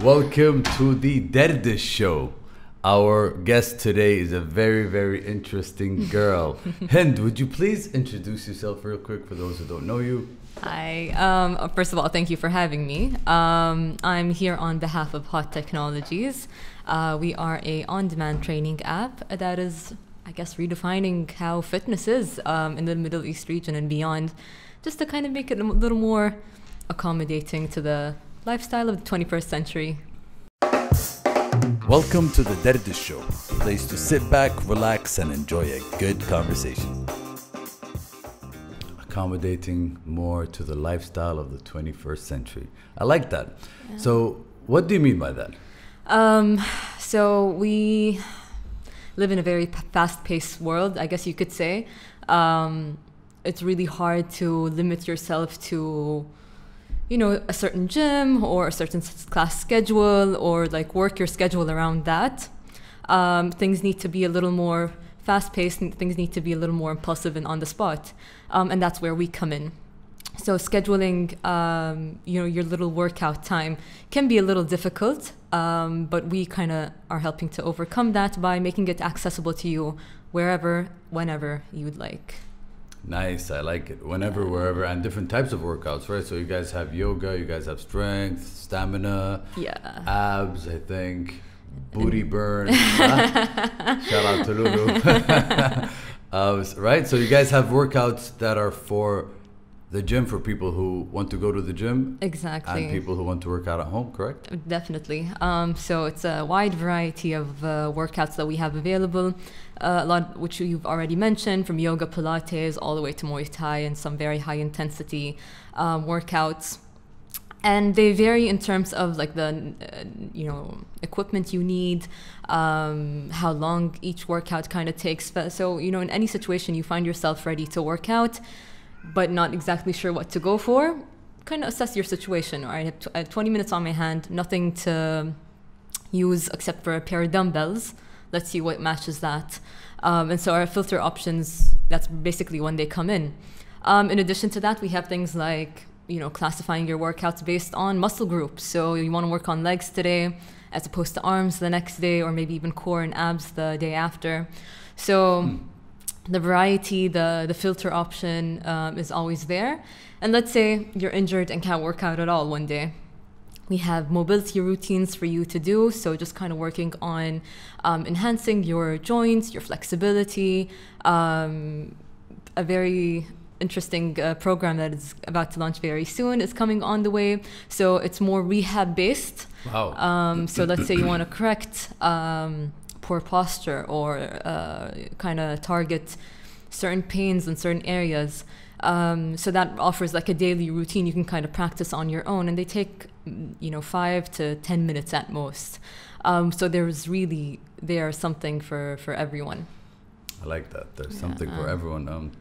Welcome to the Dardish show. Our guest today is a very, very interesting girl. Hind, would you please introduce yourself real quick for those who don't know you? Hi. First of all, thank you for having me. I'm here on behalf of Hot Technologies. We are a on-demand training app that is, I guess, redefining how fitness is in the Middle East region and beyond, just to kind of make it a little more accommodating to the lifestyle of the 21st century. Welcome to the Dardish show, a place to sit back, relax, and enjoy a good conversation. Accommodating more to the lifestyle of the 21st century. I like that. Yeah. So what do you mean by that? So we live in a very fast-paced world, I guess you could say. It's really hard to limit yourself to, you know, a certain gym or a certain class schedule, or like work your schedule around that. Things need to be a little more fast-paced, and things need to be a little more impulsive and on the spot. And that's where we come in. So scheduling, your little workout time can be a little difficult, but we kind of are helping to overcome that by making it accessible to you wherever, whenever you'd like. Nice, I like it. Whenever, wherever, and different types of workouts, right? So you guys have yoga, you guys have strength, stamina, abs, I think, booty burn. Shout out to Lulu. Right? So you guys have workouts that are for the gym, for people who want to go to the gym. Exactly. And people who want to work out at home, correct? Definitely. So it's a wide variety of workouts that we have available. A lot which you've already mentioned, from yoga, Pilates, all the way to Muay Thai, and some very high intensity workouts. And they vary in terms of like the, equipment you need, how long each workout kind of takes. So, in any situation you find yourself ready to work out, but not exactly sure what to go for, kind of assess your situation. All right, I have 20 minutes on my hand, nothing to use except for a pair of dumbbells. Let's see what matches that. And so our filter options, that's basically when they come in. In addition to that, we have things like, classifying your workouts based on muscle groups. So you want to work on legs today as opposed to arms the next day, or maybe even core and abs the day after. So the variety, the filter option is always there. And let's say you're injured and can't work out at all one day. We have mobility routines for you to do. So just kind of working on enhancing your joints, your flexibility. A very interesting program that is about to launch very soon is coming on the way. So it's more rehab based. Wow. So let's say you want to correct poor posture, or kind of target certain pains in certain areas. So that offers like a daily routine you can kind of practice on your own, and they take 5 to 10 minutes at most. So there's something for everyone. I like that. There's something for everyone.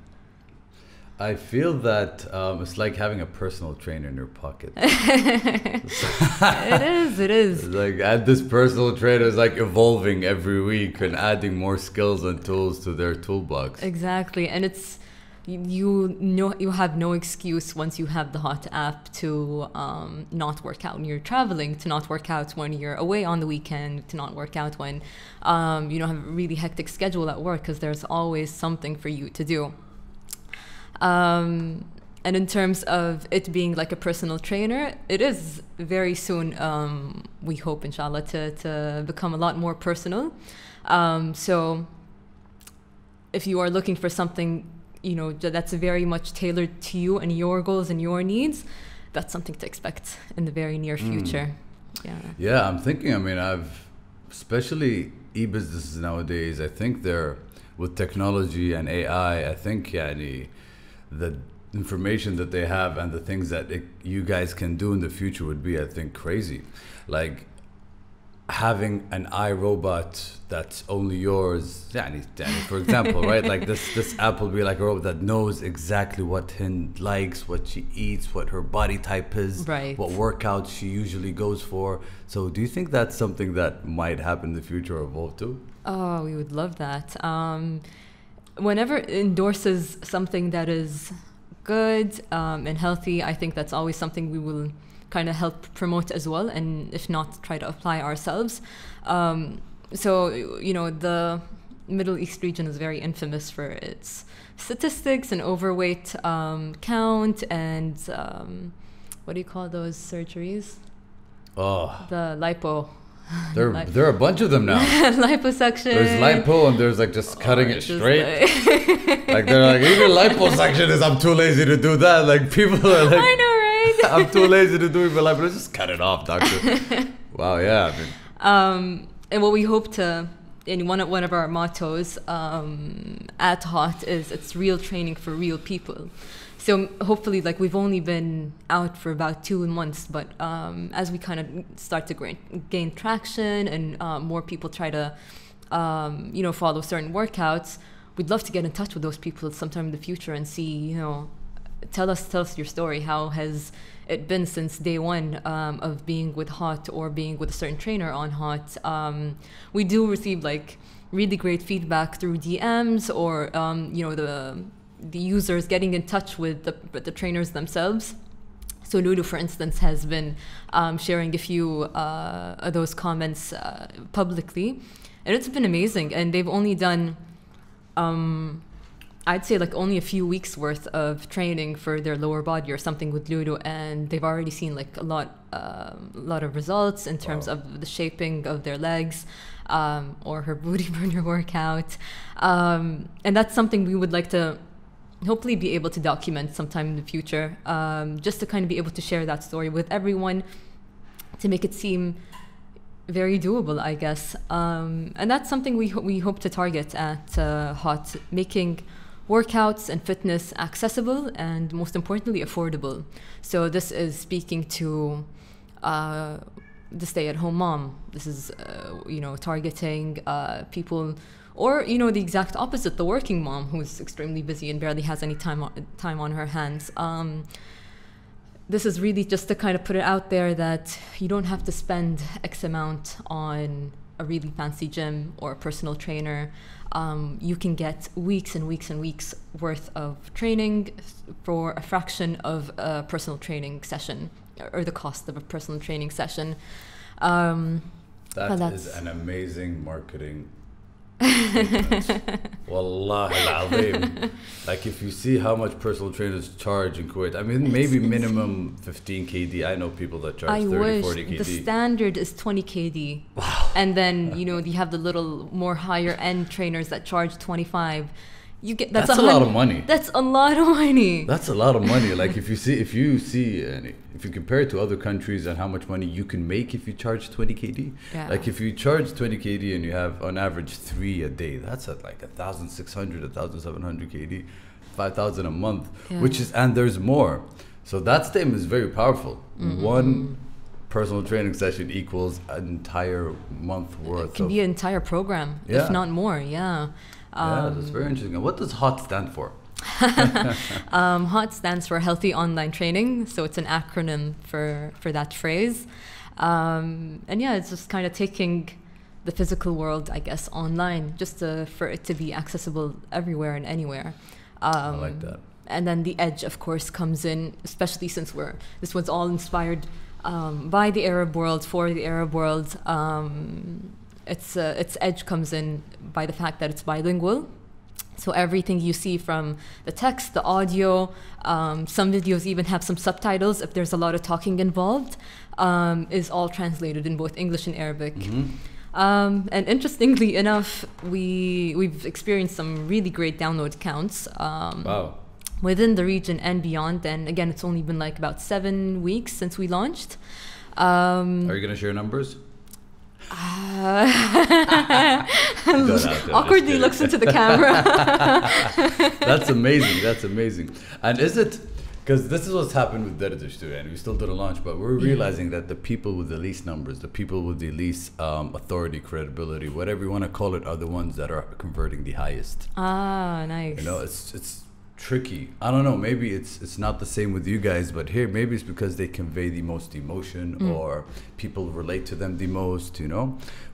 I feel that it's like having a personal trainer in your pocket. It is. It's like, and this personal trainer is like evolving every week and adding more skills and tools to their toolbox. Exactly, and it's you have no excuse once you have the Hot app to not work out when you're traveling, to not work out when you're away on the weekend, to not work out when you don't have a really hectic schedule at work, because there's always something for you to do. And in terms of it being like a personal trainer, it is very soon, we hope, inshallah, to become a lot more personal. So if you are looking for something, that's very much tailored to you and your goals and your needs, that's something to expect in the very near future. Yeah, I'm thinking, especially e-businesses nowadays, I think they're, with technology and AI, I think, the information that they have and the things that you guys can do in the future would be, I think, crazy. Like having an iRobot that's only yours. For example, right? Like this app will be like a robot that knows exactly what Hind likes, what she eats, what her body type is, right, what workouts she usually goes for. So do you think that's something that might happen in the future or evolve to? Oh, we would love that. Whenever it endorses something that is good and healthy, I think that's always something we will kind of help promote as well, and if not, try to apply ourselves. So, the Middle East region is very infamous for its statistics and overweight count and what do you call those surgeries? Oh, the lipo. There are a bunch of them now. Liposuction. There's lipo and there's like just cutting it straight. Like they're like, even liposuction is, I'm too lazy to do that. Like people are like, I know, right? I'm too lazy to do it, but lipo, just cut it off, doctor. Wow, yeah. And what we hope to, in one of our mottos at HOT is it's real training for real people. So hopefully, like, we've only been out for about 2 months, but as we kind of start to gain traction and more people try to, follow certain workouts, we'd love to get in touch with those people sometime in the future and see, tell us your story. How has it been since day one of being with HOT or being with a certain trainer on HOT? We do receive like really great feedback through DMs or, the users getting in touch with the trainers themselves. So Lulu, for instance, has been sharing a few of those comments publicly, and it's been amazing. And they've only done, I'd say, like only a few weeks worth of training for their lower body or something with Lulu, and they've already seen like a lot of results in terms of the shaping of their legs, or her booty burner workout, and that's something we would like to hopefully be able to document sometime in the future, just to kind of be able to share that story with everyone, to make it seem very doable, I guess. And that's something we hope to target at HOT, making workouts and fitness accessible and, most importantly, affordable. So this is speaking to the stay-at-home mom. This is, targeting people. Or, the exact opposite, the working mom who's extremely busy and barely has any time on her hands. This is really just to kind of put it out there that you don't have to spend X amount on a really fancy gym or a personal trainer. You can get weeks and weeks and weeks worth of training for a fraction of a personal training session, or the cost of a personal training session. That is an amazing marketing. Wallahi al-azim. Like, if you see how much personal trainers charge in Kuwait, I mean, maybe minimum 15 KD. I know people that charge 30, 40 KD. The standard is 20 KD. Wow. And then, you have the little more higher end trainers that charge 25. That's a lot of money. That's a lot of money. That's a lot of money. Like, if you compare it to other countries and how much money you can make if you charge 20 KD. Yeah. Like, if you charge 20 KD and you have on average 3 a day, that's at like 1,600, 1,700 KD, 5,000 a month, yeah. And there's more. So that statement is very powerful. Mm-hmm. One personal training session equals an entire month worth. It can be an entire program, if not more. Yeah. Yeah, that's very interesting. What does HOT stand for? HOT stands for Healthy Online Training, so it's an acronym for that phrase. And yeah, it's just kind of taking the physical world, I guess, online, just for it to be accessible everywhere and anywhere. I like that. And then the edge, of course, comes in, especially since this was all inspired by the Arab world, for the Arab world. Its edge comes in by the fact that it's bilingual. So everything you see, from the text, the audio, some videos even have some subtitles if there's a lot of talking involved, is all translated in both English and Arabic. Mm-hmm. And interestingly enough, we've experienced some really great download counts within the region and beyond. And again, it's only been like about 7 weeks since we launched. Are you going to share numbers? Awkwardly looks into the camera. That's amazing. And is it, because this is what's happened with Dardish too, and we still didn't launch, but we're realizing that the people with the least numbers, the people with the least authority, credibility, whatever you want to call it, are the ones that are converting the highest. Nice. It's tricky. I don't know, maybe it's not the same with you guys, but here maybe it's because they convey the most emotion, or people relate to them the most.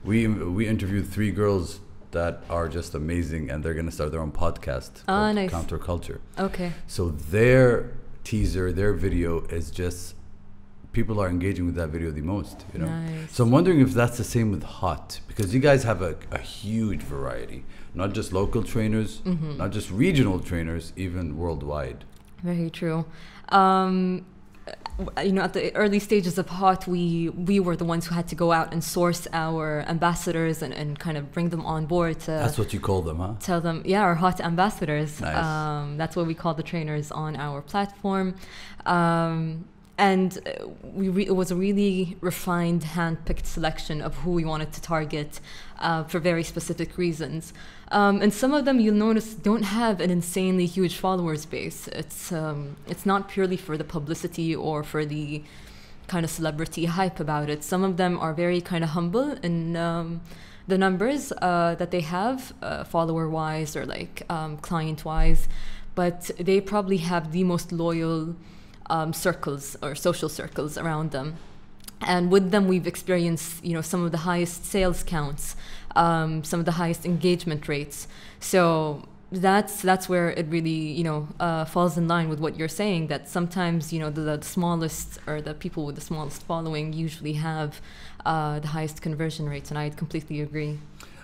We interviewed 3 girls that are just amazing, and they're going to start their own podcast called nice. Counterculture. Okay. So their teaser, their video is just people are engaging with that video the most, you know. Nice. So I'm wondering if that's the same with Hot, because you guys have a huge variety, not just local trainers, not just regional trainers, even worldwide. Very true. You know, at the early stages of Hot, we were the ones who had to go out and source our ambassadors and kind of bring them on board to... That's what you call them, huh? Tell them, yeah, our Hot ambassadors. Nice. That's what we call the trainers on our platform. And it was a really refined, hand-picked selection of who we wanted to target for very specific reasons. And some of them, you'll notice, don't have an insanely huge followers base. It's not purely for the publicity or for the kind of celebrity hype about it. Some of them are very kind of humble in the numbers that they have, follower-wise or like client-wise, but they probably have the most loyal circles or social circles around them. And with them, we've experienced, you know, some of the highest sales counts, some of the highest engagement rates. So that's where it really, you know, falls in line with what you're saying, that sometimes, you know, the smallest or the people with the smallest following usually have the highest conversion rates. And I completely agree.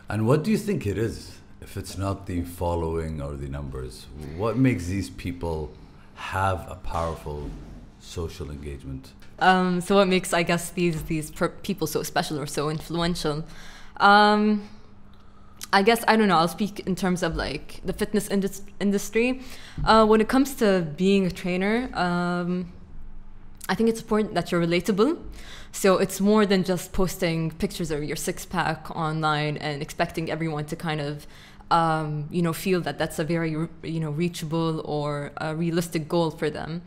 And what do you think it is, if it's not the following or the numbers? What makes these people have a powerful social engagement? So what makes, I guess, these people so special or so influential? I guess, I don't know, I'll speak in terms of like the fitness industry. When it comes to being a trainer, I think it's important that you're relatable. So it's more than just posting pictures of your six-pack online and expecting everyone to kind of you know, feel that that's a very, you know, reachable or a realistic goal for them.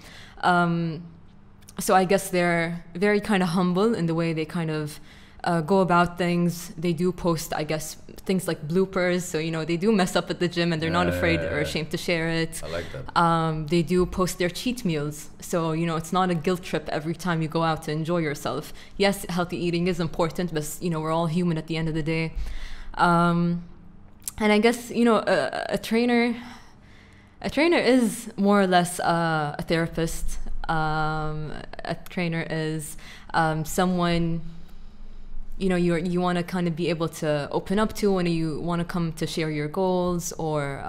So I guess they're very kind of humble in the way they kind of go about things. They do post, I guess, things like bloopers. So, you know, they do mess up at the gym and they're not afraid or ashamed to share it. I like that. They do post their cheat meals. So, you know, it's not a guilt trip every time you go out to enjoy yourself. Yes, healthy eating is important, but, you know, we're all human at the end of the day. And I guess, you know, a trainer is more or less a therapist. A trainer is someone, you know, you want to kind of be able to open up to when you want to come to share your goals or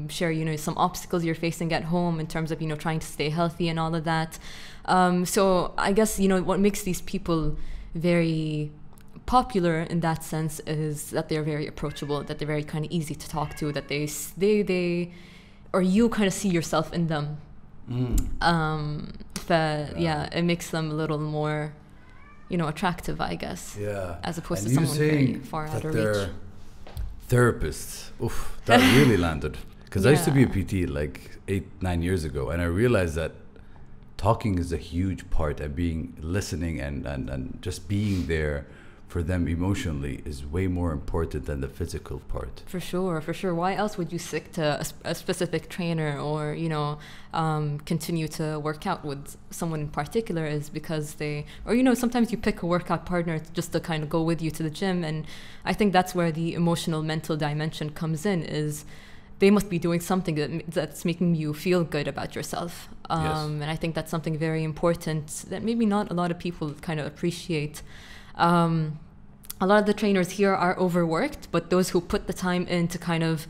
share, you know, some obstacles you're facing at home in terms of, you know, trying to stay healthy and all of that. So I guess, you know, what makes these people very popular in that sense is that they're very approachable, that they're very kind of easy to talk to, that they or you kind of see yourself in them. Yeah, it makes them a little more, you know, attractive, I guess. Yeah. As opposed to someone very far out of reach. Therapists. Oof, that really landed. Because I used to be a PT like 8-9 years ago, and I realized that talking is a huge part of listening and just being there for them emotionally is way more important than the physical part. For sure. Why else would you stick to a specific trainer or, you know, continue to work out with someone in particular? Is because or, you know, sometimes you pick a workout partner just to kind of go with you to the gym. And I think that's where the emotional, mental dimension comes in, is they must be doing something that's making you feel good about yourself. And I think that's something very important that maybe not a lot of people kind of appreciate. A lot of the trainers here are overworked, but those who put the time in to kind of,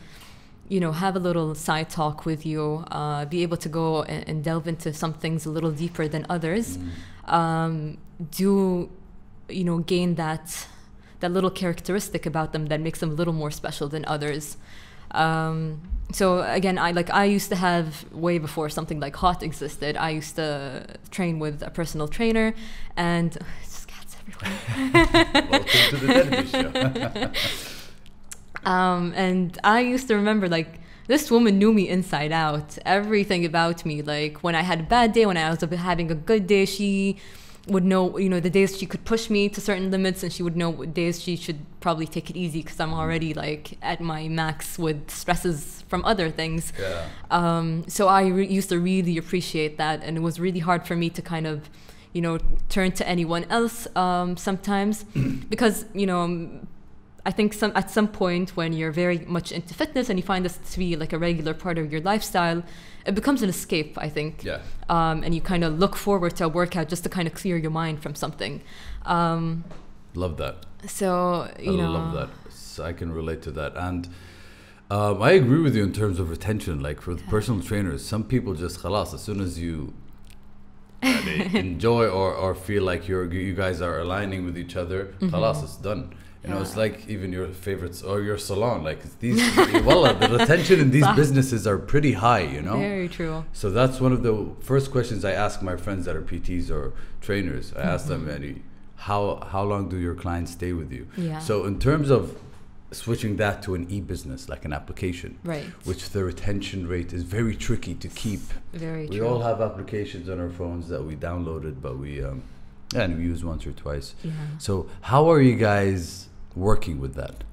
you know, have a little side talk with you, be able to go and delve into some things a little deeper than others, do, you know, gain that little characteristic about them that makes them a little more special than others. So again, I used to have, way before something like Hot existed, I used to train with a personal trainer, and welcome to the Dardish show. And I used to remember, like, this woman knew me inside out, everything about me. Like, when I had a bad day, when I was having a good day, she would know, you know, the days she could push me to certain limits, and she would know what days she should probably take it easy because I'm already like at my max with stresses from other things. So I used to really appreciate that, and it was really hard for me to kind of, you know, turn to anyone else sometimes because, you know, I think at some point when you're very much into fitness and you find this to be like a regular part of your lifestyle, it becomes an escape, I think. Yeah. And you kind of look forward to a workout just to kind of clear your mind from something. Love that. So, I love that. So I can relate to that. And I agree with you in terms of retention. Like for the personal trainers, some people just khalas, as soon as you enjoy or feel like you guys are aligning with each other, khalas, it's done. You know, it's like even your favorites or your salon. Like these, wallah, the retention in these businesses are pretty high, you know? Very true. So that's one of the first questions I ask my friends that are PTs or trainers. I ask them, how long do your clients stay with you? Yeah. So in terms of switching that to an e-business, like an application, right, which the retention rate is very tricky to keep. Very true. We all have applications on our phones that we downloaded, but we use once or twice. Yeah. So how are you guys working with that?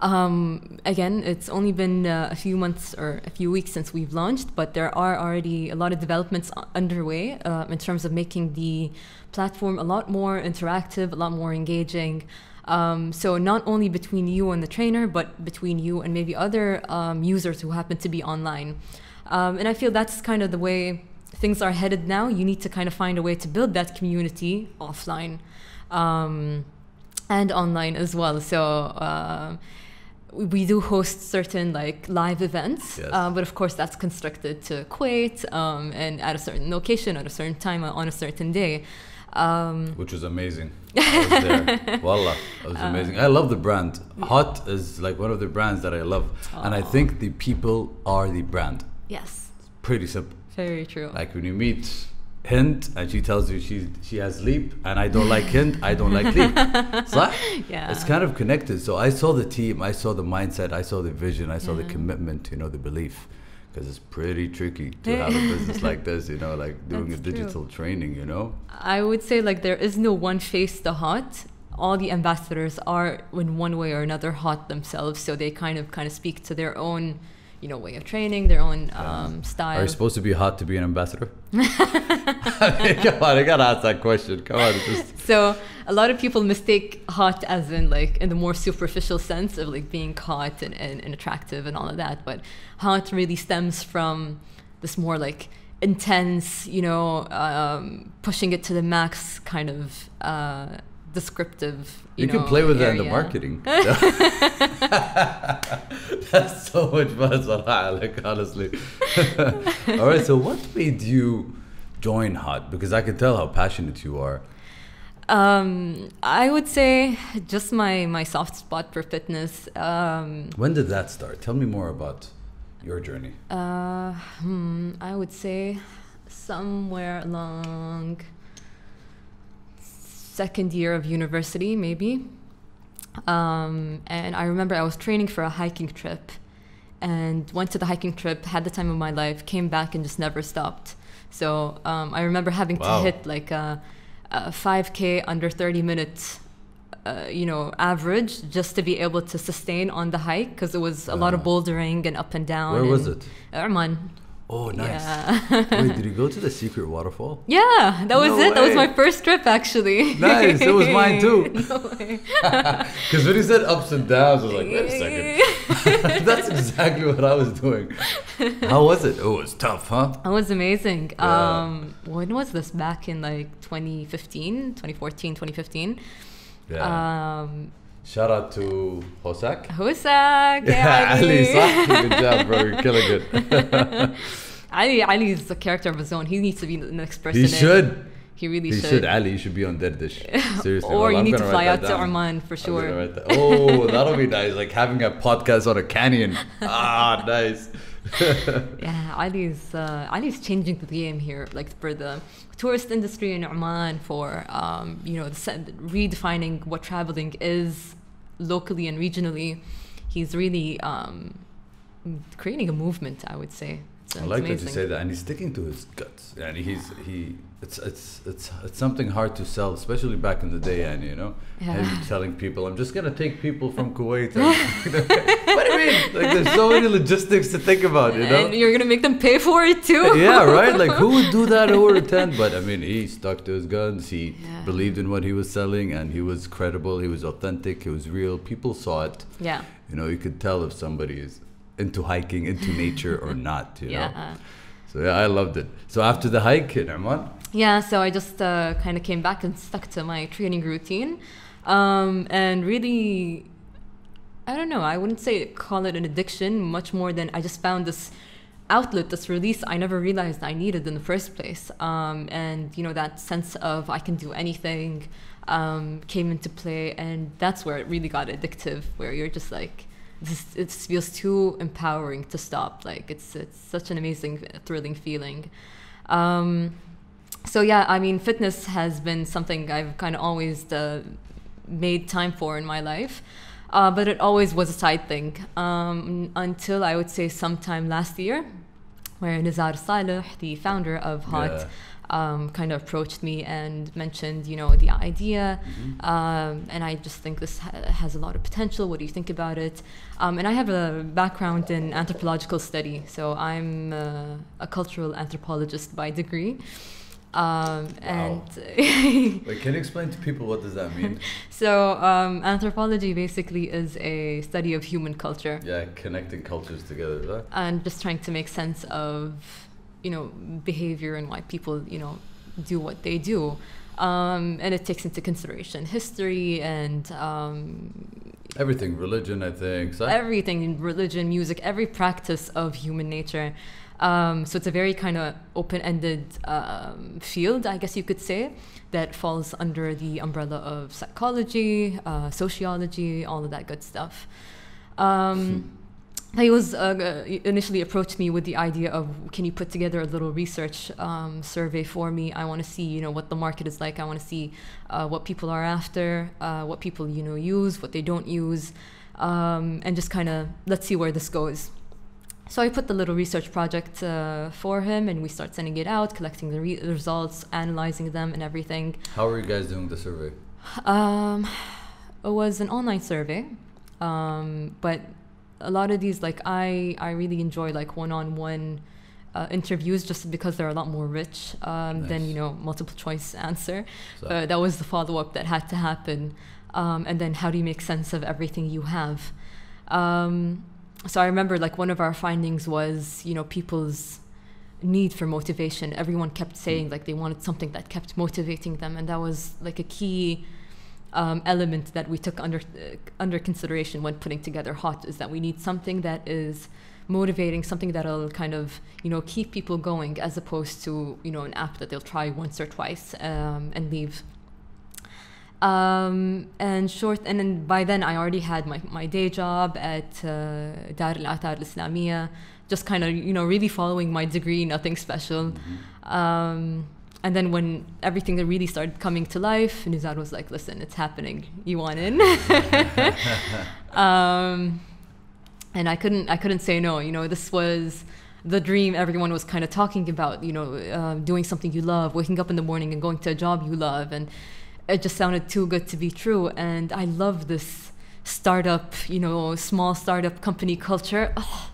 Again, it's only been a few months or a few weeks since we've launched, but there are already a lot of developments underway in terms of making the platform a lot more interactive, a lot more engaging. So not only between you and the trainer, but between you and maybe other users who happen to be online. And I feel that's kind of the way things are headed now. You need to kind of find a way to build that community offline and online as well. So we do host certain like live events, yes. But of course that's constricted to Kuwait and at a certain location at a certain time on a certain day. Which was amazing. I was there. Wallah, it was amazing. I love the brand. Hot is like one of the brands that I love. And I think the people are the brand. Yes. It's pretty simple. Very true. Like when you meet Hind and she tells you she has Leap and I don't like Hind, I don't like Leap. So yeah. it's kind of connected. So I saw the team, I saw the mindset, I saw the vision, I saw the commitment, the belief. Because it's pretty tricky to have a business like this, like doing That's a digital training, I would say like there is no one face to Hot. All the ambassadors are in one way or another Hot themselves, so they kind of speak to their own, way of training, their own style. Are you supposed to be hot to be an ambassador? I mean, come on, I gotta ask that question. Come on, So a lot of people mistake hot as in like in the more superficial sense of like being hot and attractive and all of that, but hot really stems from this more like intense, pushing it to the max kind of descriptive. You can play with that in the marketing. That's so much fun, like honestly. All right, so what made you join Hot? Because I can tell how passionate you are. I would say just my soft spot for fitness. When did that start? Tell me more about your journey. I would say somewhere along second year of university, maybe. And I remember I was training for a hiking trip and went to the hiking trip, had the time of my life, came back and just never stopped. So I remember having to hit like a 5K under 30 minutes, average just to be able to sustain on the hike because it was a lot of bouldering and up and down. Where was it? Oman. Oh, nice. Yeah. Wait, did you go to the secret waterfall? Yeah, that was No it. way. That was my first trip, actually. Nice. It was mine too. No way. Because when you said ups and downs, I was like, wait a second. That's exactly what I was doing. How was it? Oh, it was tough, huh? It was amazing. Yeah. When was this? Back in like 2015, 2014, 2015. Yeah. Shout out to Hosak. Husak. Yeah, Ali, صح. Good job, bro. You're killing it. Ali is a character of his own. He needs to be the next person. He should. He really He should. should. Ali, you should be on Dardish. Seriously. Or Well, you I'm need to gonna fly write out that to down. Oman for I'm gonna sure. write that. Oh, that'll be nice. Like having a podcast on a canyon. Ah, nice. Yeah, Ali's changing the game here, like for the tourist industry in Oman, for redefining what traveling is locally and regionally. He's really creating a movement, I would say. So I like that you amazing. say that, and he's sticking to his guts. And he it's something hard to sell, especially back in the day, and you know, Yeah. and you're telling people, I'm just gonna take people from Kuwait. And what do you mean? Like, there's so many logistics to think about, you know. And you're gonna make them pay for it too. Yeah, right. Like, who would do that? Who would attend? But I mean, he stuck to his guns. He Yeah. believed in what he was selling, and he was credible. He was authentic. He was real. People saw it. Yeah. You know, you could tell if somebody is into hiking, into nature, or not. You know. Yeah. So yeah, I loved it. So after the hike, Naman, Yeah, so I just kind of came back and stuck to my training routine. And really, I don't know, I wouldn't say call it an addiction, much more than I just found this outlet, this release I never realized I needed in the first place. And, you know, that sense of I can do anything came into play. And that's where it really got addictive, where you're just like, it feels too empowering to stop. Like, it's such an amazing, thrilling feeling. So yeah, I mean, fitness has been something I've kind of always made time for in my life, but it always was a side thing until I would say sometime last year, where Nizar Saleh, the founder of Hot, kind of approached me and mentioned, you know, the idea, and I just think this has a lot of potential. What do you think about it? And I have a background in anthropological study, so I'm a cultural anthropologist by degree. And wait, can you explain to people what does that mean? So anthropology basically is a study of human culture. Yeah, connecting cultures together, right? And just trying to make sense of, you know, behavior and why people, you know, do what they do. And it takes into consideration history and everything, religion, I think. So everything, religion, music, every practice of human nature. So it's a very kind of open-ended field, I guess you could say, that falls under the umbrella of psychology, sociology, all of that good stuff. He was initially approached me with the idea of, can you put together a little research survey for me? I want to see, you know, what the market is like. I want to see what people are after, what people, you know, use, what they don't use, and just kind of let's see where this goes. So I put the little research project for him, and we start sending it out, collecting the results, analyzing them and everything. how are you guys doing the survey? It was an online survey, but a lot of these, like, I really enjoy like one-on-one interviews, just because they're a lot more rich than, you know, multiple choice answer. So- That was the follow-up that had to happen. And then how do you make sense of everything you have? So I remember, like, one of our findings was, you know, people's need for motivation. Everyone kept saying like they wanted something that kept motivating them, and that was like a key element that we took under consideration when putting together Hot, is that we need something that is motivating, something that'll kind of, you know, keep people going, as opposed to, you know, an app that they'll try once or twice and leave. And then by then I already had my day job at Dar al Islamiyya, just kind of, you know, really following my degree, nothing special. And then when everything really started coming to life, Nizar was like, listen, it's happening. You want in? And I couldn't say no. You know, this was the dream everyone was kind of talking about, you know, doing something you love, waking up in the morning and going to a job you love. And it just sounded too good to be true. And I love this startup, you know, small startup company culture. Oh,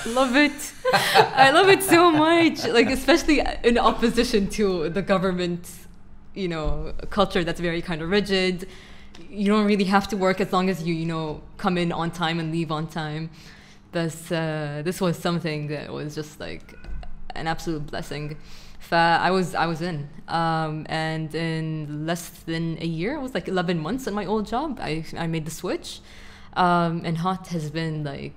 love it. I love it so much. Like, especially in opposition to the government, you know, culture that's very kind of rigid. You don't really have to work as long as you know, come in on time and leave on time. This was something that was just like an absolute blessing. I was in, and in less than a year, it was like 11 months in my old job, I made the switch, and Hot has been like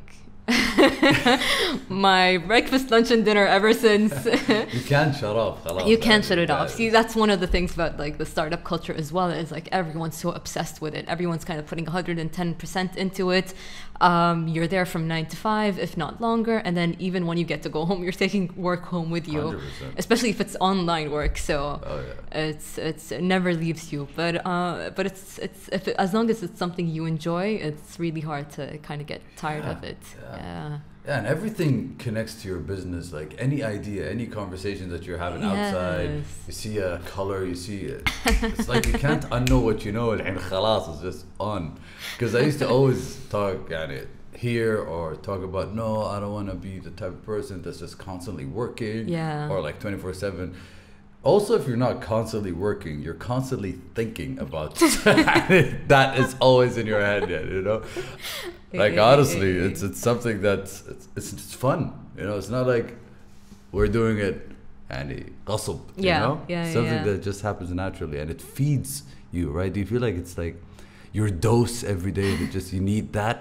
my breakfast, lunch, and dinner ever since. You can't shut off. You can't shut it off. See, that's one of the things about like the startup culture as well, is like everyone's so obsessed with it. Everyone's kind of putting 110% into it. You're there from 9 to 5, if not longer, and then even when you get to go home, you're taking work home with you, 100%. especially if it's online work. So it never leaves you. But as long as it's something you enjoy, it's really hard to kind of get tired of it. Yeah. Yeah, and everything connects to your business. Like any idea, any conversation that you're having outside, you see a color, you see it. It's like you can't unknow what you know, and خلاص, it's just on. Because I used to always talk at it here or talk about, no, I don't want to be the type of person that's just constantly working or like 24/7. Also, if you're not constantly working, you're constantly thinking about that is always in your head, you know? Like honestly, it's something that's it's fun, you know. It's not like we're doing it and غصب, you know? Something that just happens naturally and it feeds you, right? Do you feel like it's like your dose every day that just you need that?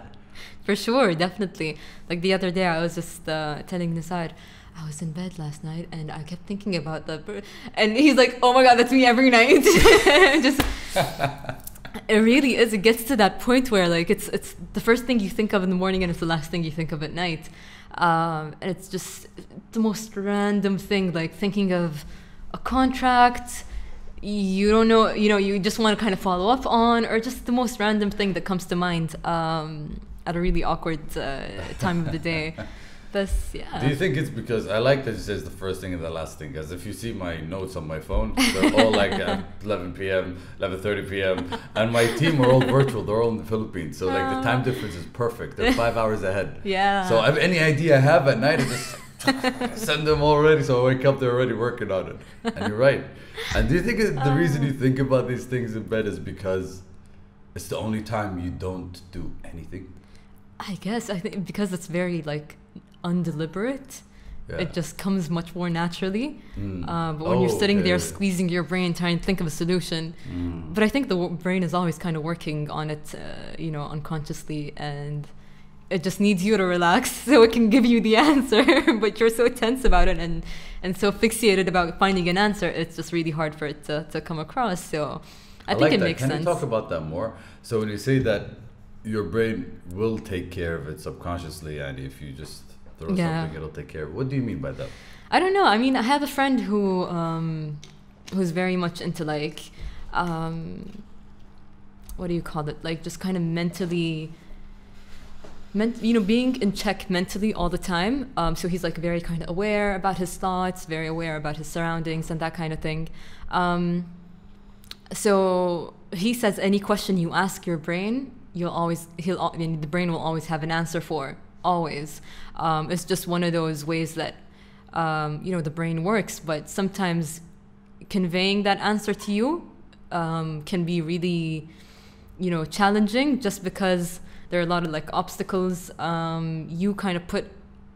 For sure, definitely. Like the other day, I was just telling Nisar, I was in bed last night and I kept thinking about and he's like, oh my God, that's me every night. Just, it really is. It gets to that point where like it's the first thing you think of in the morning and it's the last thing you think of at night. And it's just the most random thing, like thinking of a contract you don't know, you know, you just want to kind of follow up on, or just the most random thing that comes to mind at a really awkward time of the day. But yeah. Do you think it's because I like that it says the first thing and the last thing? Because if you see my notes on my phone, they're all like at 11 p.m., 11:30 p.m. And my team are all virtual. They're all in the Philippines. So like the time difference is perfect. They're 5 hours ahead. Yeah. So if any idea I have at night, I just send them already. So I wake up, they're already working on it. And you're right. And do you think the reason you think about these things in bed is because it's the only time you don't do anything? I guess. I think because it's very like undeliberate. Yeah. It just comes much more naturally. But when you're sitting there squeezing your brain trying to think of a solution, but I think the brain is always kind of working on it, you know, unconsciously, and it just needs you to relax so it can give you the answer. But you're so tense about it and so fixated about finding an answer, it's just really hard for it to come across. So I think like it that. makes Can sense. you talk about that more? So when you say that your brain will take care of it subconsciously, and if you just throw something, it'll take care of it. What do you mean by that? I don't know. I mean, I have a friend who who's very much into like what do you call it? Like just kind of mentally, you know, being in check mentally all the time. So he's like very kind of aware about his thoughts, very aware about his surroundings and that kind of thing. So he says any question you ask your brain, the brain will always have an answer for. Always. It's just one of those ways that you know, the brain works, but sometimes conveying that answer to you can be really, you know, challenging, just because there are a lot of like obstacles you kind of put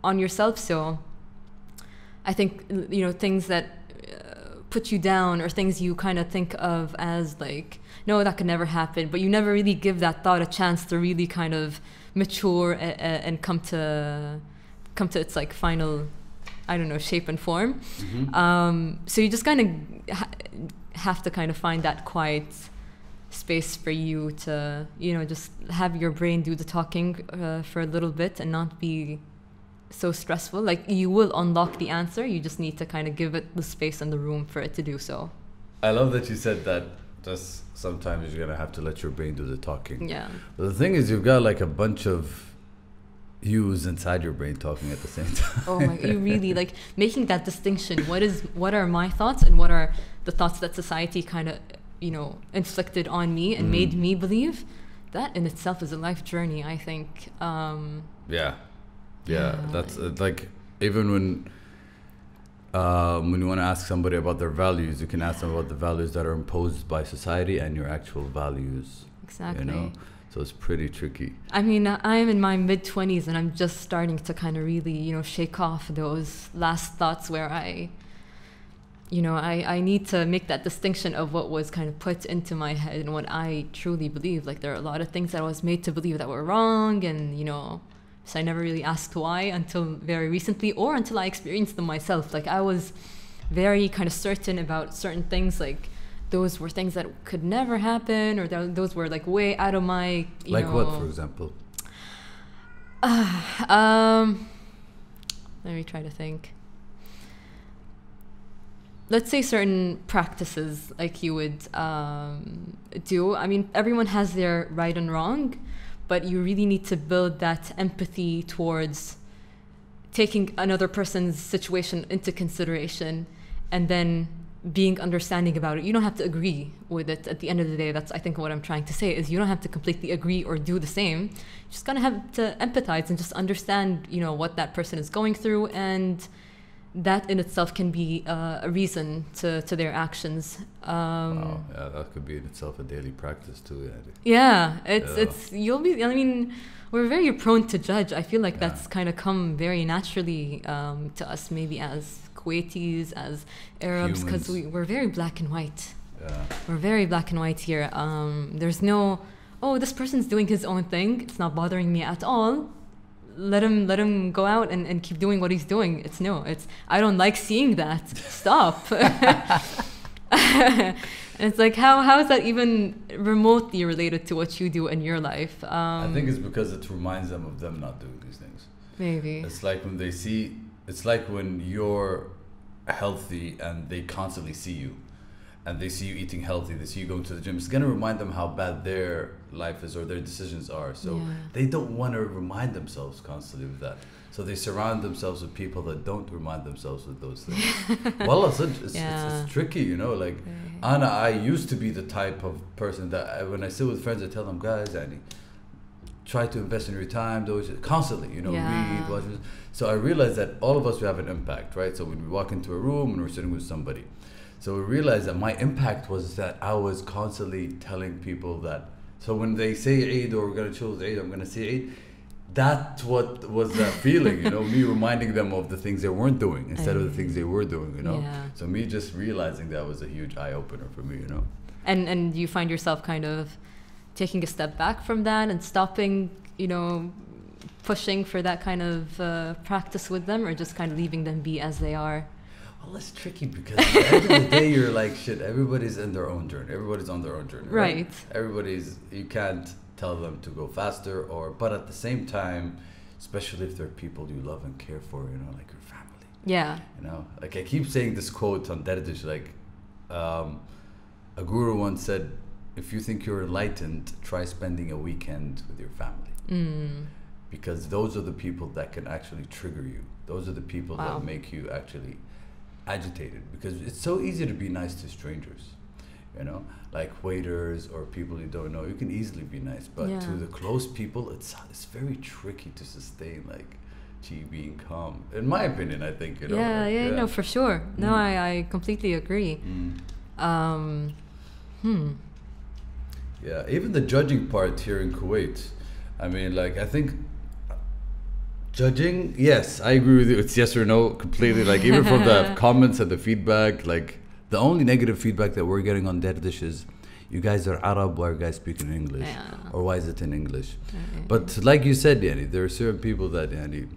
on yourself. So I think, you know, things that put you down, or things you kind of think of as like, no, that could never happen, but you never really give that thought a chance to really kind of mature and come to its like final, I don't know, shape and form. So you just kind of have to kind of find that quiet space for you to, you know, just have your brain do the talking for a little bit and not be so stressful. Like, you will unlock the answer, you just need to kind of give it the space and the room for it to do so. I love that you said that. Just sometimes you're gonna have to let your brain do the talking. Yeah. But the thing is, you've got like a bunch of yous inside your brain talking at the same time. Oh my! You really like making that distinction. What are my thoughts and what are the thoughts that society kind of, you know, inflicted on me and made me believe? That in itself is a life journey, I think. Yeah. That's like, even when you want to ask somebody about their values, you can ask them about the values that are imposed by society and your actual values. Exactly. You know? So it's pretty tricky. I mean, I'm in my mid-20s and I'm just starting to kind of really, you know, shake off those last thoughts where I need to make that distinction of what was kind of put into my head and what I truly believe. Like, there are a lot of things that I was made to believe that were wrong, and, you know, so I never really asked why until very recently, or until I experienced them myself. Like, I was very kind of certain about certain things, like those were things that could never happen, or those were like way out of my, you know. What, for example? Let me try to think. Let's say certain practices like you would do. I mean, everyone has their right and wrong, but you really need to build that empathy towards taking another person's situation into consideration and then being understanding about it. You don't have to agree with it at the end of the day. That's, I think, what I'm trying to say is you don't have to completely agree or do the same. You just kind of have to empathize and just understand, you know, what that person is going through, and that in itself can be a reason to their actions. Wow, yeah, that could be in itself a daily practice too. Yeah, it's you'll be. I mean, we're very prone to judge. I feel like that's kind of come very naturally to us, maybe as Kuwaitis, as Arabs, because we're very black and white. Yeah. We're very black and white here. There's no, oh, this person's doing his own thing. It's not bothering me at all. Let him go out and keep doing what he's doing. It's I don't like seeing that. Stop. And it's like, how is that even remotely related to what you do in your life? I think it's because it reminds them of them not doing these things. Maybe. It's like when they see, it's like when you're healthy and they constantly see you, and they see you eating healthy, they see you going to the gym. It's going to remind them how bad their life is or their decisions are. So they don't want to remind themselves constantly of that. So they surround themselves with people that don't remind themselves with those things. Well, it's tricky, you know. Like, Anna, I used to be the type of person that when I sit with friends, I tell them, guys, Annie, try to invest in your time, those constantly, you know, read, watch. So I realized that all of us, we have an impact, right? So when we walk into a room and we're sitting with somebody, so we realized that my impact was that I was constantly telling people that. So when they say Eid or we're going to choose Eid, I'm going to say Eid, that's what was that feeling, you know, me reminding them of the things they weren't doing instead of the things they were doing, you know. So me just realizing that was a huge eye-opener for me, you know. And you find yourself kind of taking a step back from that and stopping, you know, pushing for that kind of practice with them, or just kind of leaving them be as they are? Well, it's tricky because at the end of the day, you're like, shit, everybody's in their own journey. Everybody's on their own journey, right? You can't tell them to go faster, but at the same time, especially if they're people you love and care for, you know, like your family. Yeah. You know, like I keep saying this quote on Dardish, like a guru once said, if you think you're enlightened, try spending a weekend with your family. Because those are the people that can actually trigger you. Those are the people that make you actually agitated, because it's so easy to be nice to strangers, you know, like waiters or people you don't know. You can easily be nice, but to the close people, it's very tricky to sustain, like, being calm, in my opinion, I think, you know. No, for sure. No, I completely agree. Yeah, even the judging part here in Kuwait, I mean, like, I think judging, yes, I agree with you. It's yes or no completely. Like, even from the comments and the feedback, like, the only negative feedback that we're getting on Dardish is, you guys are Arab, why are you guys speaking English? Or why is it in English? But like you said, Yani, there are certain people that, Yani,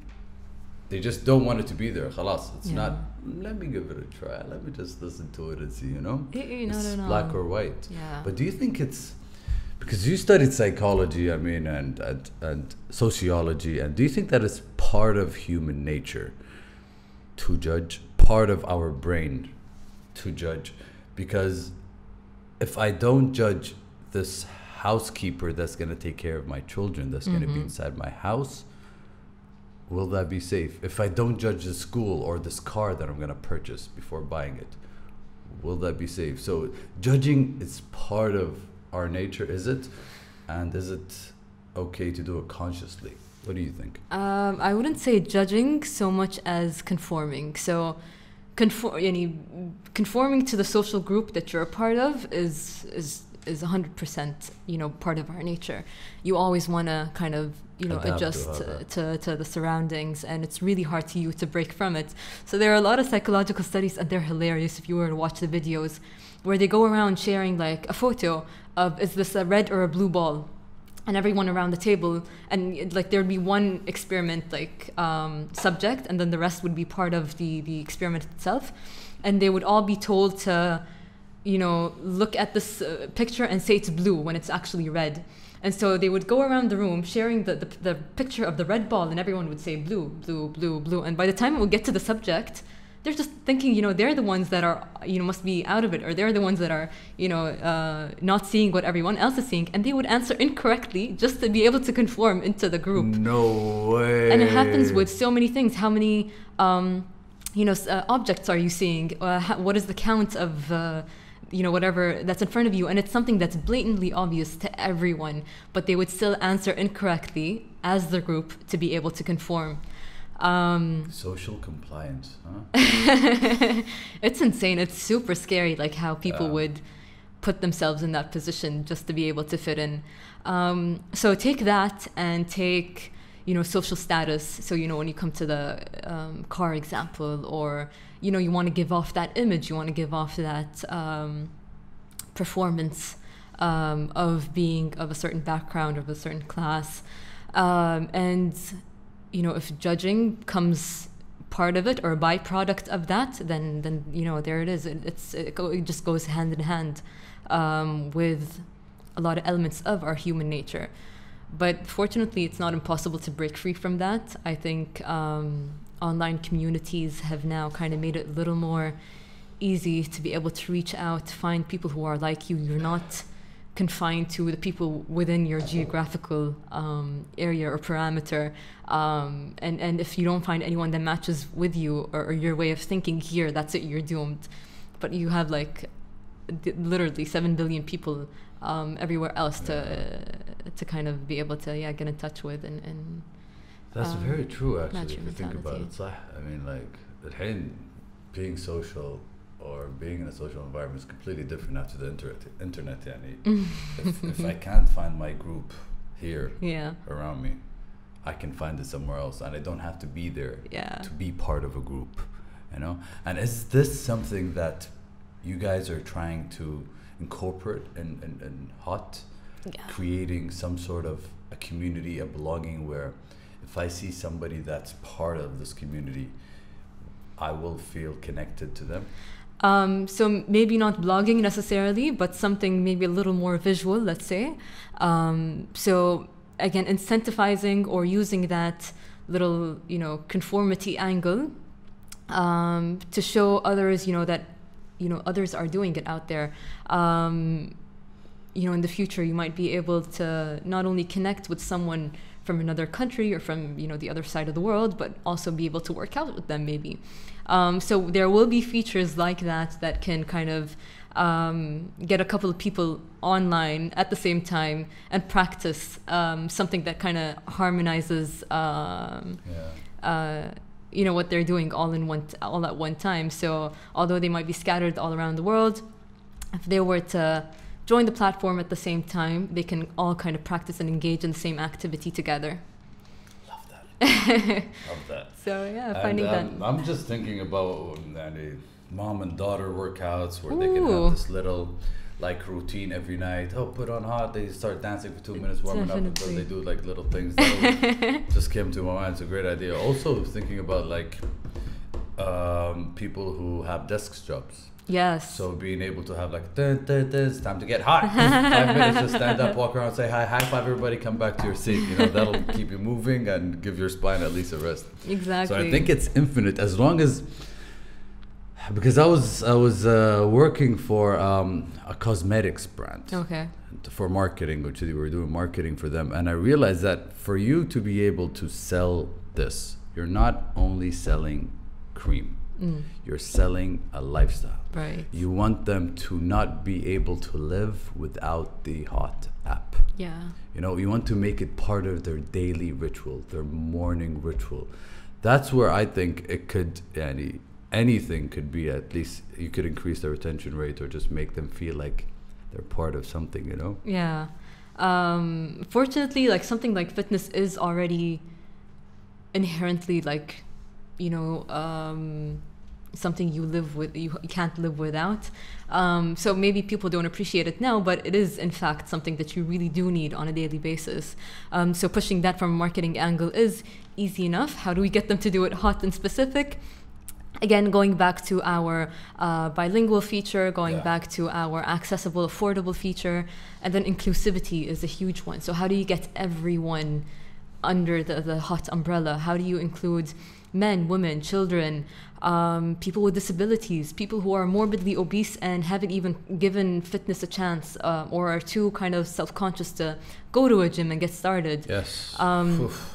they just don't want it to be there. Khalas, it's not, let me give it a try. Let me just listen to it and see, you know? It's black or white. But do you think it's, because you studied psychology, I mean, and sociology, and do you think that it's part of human nature to judge, part of our brain to judge? Because if I don't judge this housekeeper that's going to take care of my children, that's going to be inside my house, will that be safe? If I don't judge the school or this car that I'm going to purchase before buying it, will that be safe? So judging is part of our nature, is it? And is it okay to do it consciously? What do you think? I wouldn't say judging so much as conforming. So conforming to the social group that you're a part of is 100%, you know, part of our nature. You always want to kind of, you know, adjust to the surroundings, and it's really hard to you to break from it. So there are a lot of psychological studies, and they're hilarious if you were to watch the videos, where they go around sharing like a photo of, is this a red or a blue ball? And everyone around the table, and like there'd be one experiment like subject, and then the rest would be part of the experiment itself, and they would all be told to, you know, look at this picture and say it's blue when it's actually red. And so they would go around the room sharing the picture of the red ball, and everyone would say blue, blue, blue, blue. And by the time it would get to the subject, they're just thinking, they're the ones that are, must be out of it, or they're the ones that are, not seeing what everyone else is seeing, and they would answer incorrectly just to be able to conform into the group. No way. And it happens with so many things. How many, objects are you seeing? What is the count of, whatever that's in front of you? And it's something that's blatantly obvious to everyone, but they would still answer incorrectly as the group to be able to conform. Social compliance, huh? It's insane. It's super scary, like how people would put themselves in that position just to be able to fit in. So take that and take, social status. So, when you come to the car example, or, you want to give off that image, you want to give off that performance of being of a certain background, of a certain class. And if judging comes part of it or a byproduct of that, then there it is. It just goes hand in hand with a lot of elements of our human nature. But fortunately, it's not impossible to break free from that. I think online communities have now kind of made it a little more easy to be able to reach out, find people who are like you. You're not confined to the people within your geographical area or parameter, and if you don't find anyone that matches with you or your way of thinking here, that's it, you're doomed. But you have like literally 7 billion people everywhere else to kind of be able to get in touch with and that's very true, actually, if you think mentality. about it. So, I mean, like الحين being social or being in a social environment is completely different after the internet. يعني. if I can't find my group here around me, I can find it somewhere else, and I don't have to be there to be part of a group, And is this something that you guys are trying to incorporate in Hot, creating some sort of a community, a belonging, where if I see somebody that's part of this community, I will feel connected to them? So maybe not blogging necessarily, but something maybe a little more visual, let's say. So again, incentivizing or using that little, conformity angle to show others, that, others are doing it out there. In the future, you might be able to not only connect with someone from another country or from, the other side of the world, but also be able to work out with them maybe. So there will be features like that can kind of get a couple of people online at the same time and practice something that kind of harmonizes what they're doing all at one time. So although they might be scattered all around the world, if they were to join the platform at the same time, they can all kind of practice and engage in the same activity together. Love that. Love that. So finding that. I'm just thinking about mom and daughter workouts where they can have this little routine every night. Oh, put on Hot. They start dancing for 2 minutes, warming up, and then they do little things. That just came to my mind. It's a great idea. Also thinking about people who have desk jobs. Yes. So being able to have it's time to get hot. 5 minutes, just stand up, walk around, say hi, high five everybody, come back to your seat. That'll keep you moving and give your spine at least a rest. Exactly. So I think it's infinite as long as, because I was working for a cosmetics brand. Okay. For marketing, which we were doing marketing for them, and I realized that for you to be able to sell this, you're not only selling cream. You're selling a lifestyle. Right. You want them to not be able to live without the Hot app. Yeah. You want to make it part of their daily ritual, their morning ritual. That's where I think it could, anything could be, at least you could increase their retention rate or just make them feel like they're part of something, Yeah. Fortunately, something like fitness is already inherently something you live with, you can't live without. So maybe people don't appreciate it now, but it is in fact something that you really do need on a daily basis. So pushing that from a marketing angle is easy enough. How do we get them to do it hot and specific? Again, going back to our bilingual feature, going back to our accessible, affordable feature, and then inclusivity is a huge one. So how do you get everyone under the hot umbrella? How do you include men, women, children, people with disabilities, people who are morbidly obese and haven't even given fitness a chance, or are too kind of self-conscious to go to a gym and get started? Yes.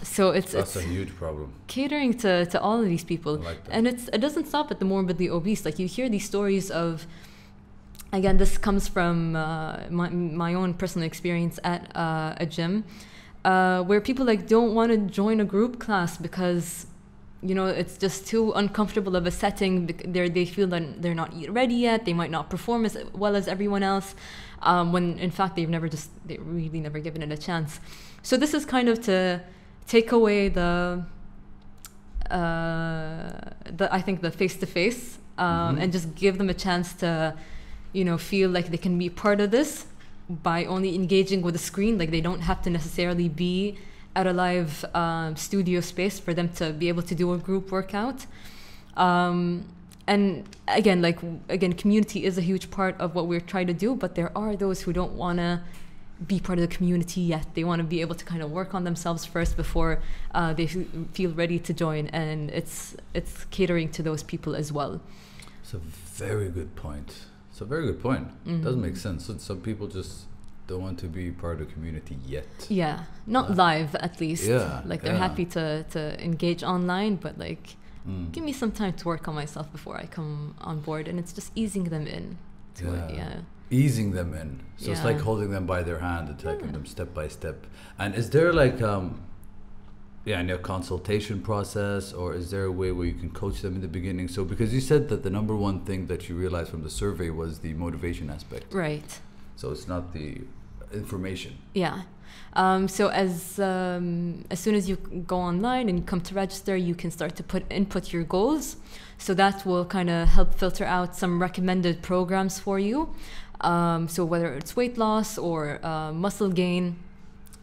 So That's a huge problem. Catering to all of these people. I like that. And it doesn't stop at the morbidly obese. Like, you hear these stories of, again, this comes from my own personal experience at a gym, where people like don't want to join a group class because, you know, it's just too uncomfortable of a setting. They feel that they're not ready yet. They might not perform as well as everyone else, when in fact they really never given it a chance. So this is kind of to take away the I think the face-to-face, and just give them a chance to, you know, feel like they can be part of this by only engaging with the screen. Like, they don't have to necessarily be at a live studio space for them to be able to do a group workout. And again, community is a huge part of what we're trying to do, but there are those who don't want to be part of the community yet. They want to be able to kind of work on themselves first before they feel ready to join, and it's catering to those people as well. It's a very good point. Doesn't make sense. So some people just don't want to be part of the community yet. Yeah, not live at least. Yeah, like they're happy to engage online, but like, give me some time to work on myself before I come on board, and it's just easing them in to it. Yeah. Easing them in. So it's like holding them by their hand and taking them step by step. And is there like a consultation process, or is there a way where you can coach them in the beginning? So because you said that the number one thing that you realized from the survey was the motivation aspect. Right. So it's not the information. Yeah. So as soon as you go online and you come to register, you can start to input your goals. So that will kind of help filter out some recommended programs for you. So whether it's weight loss or muscle gain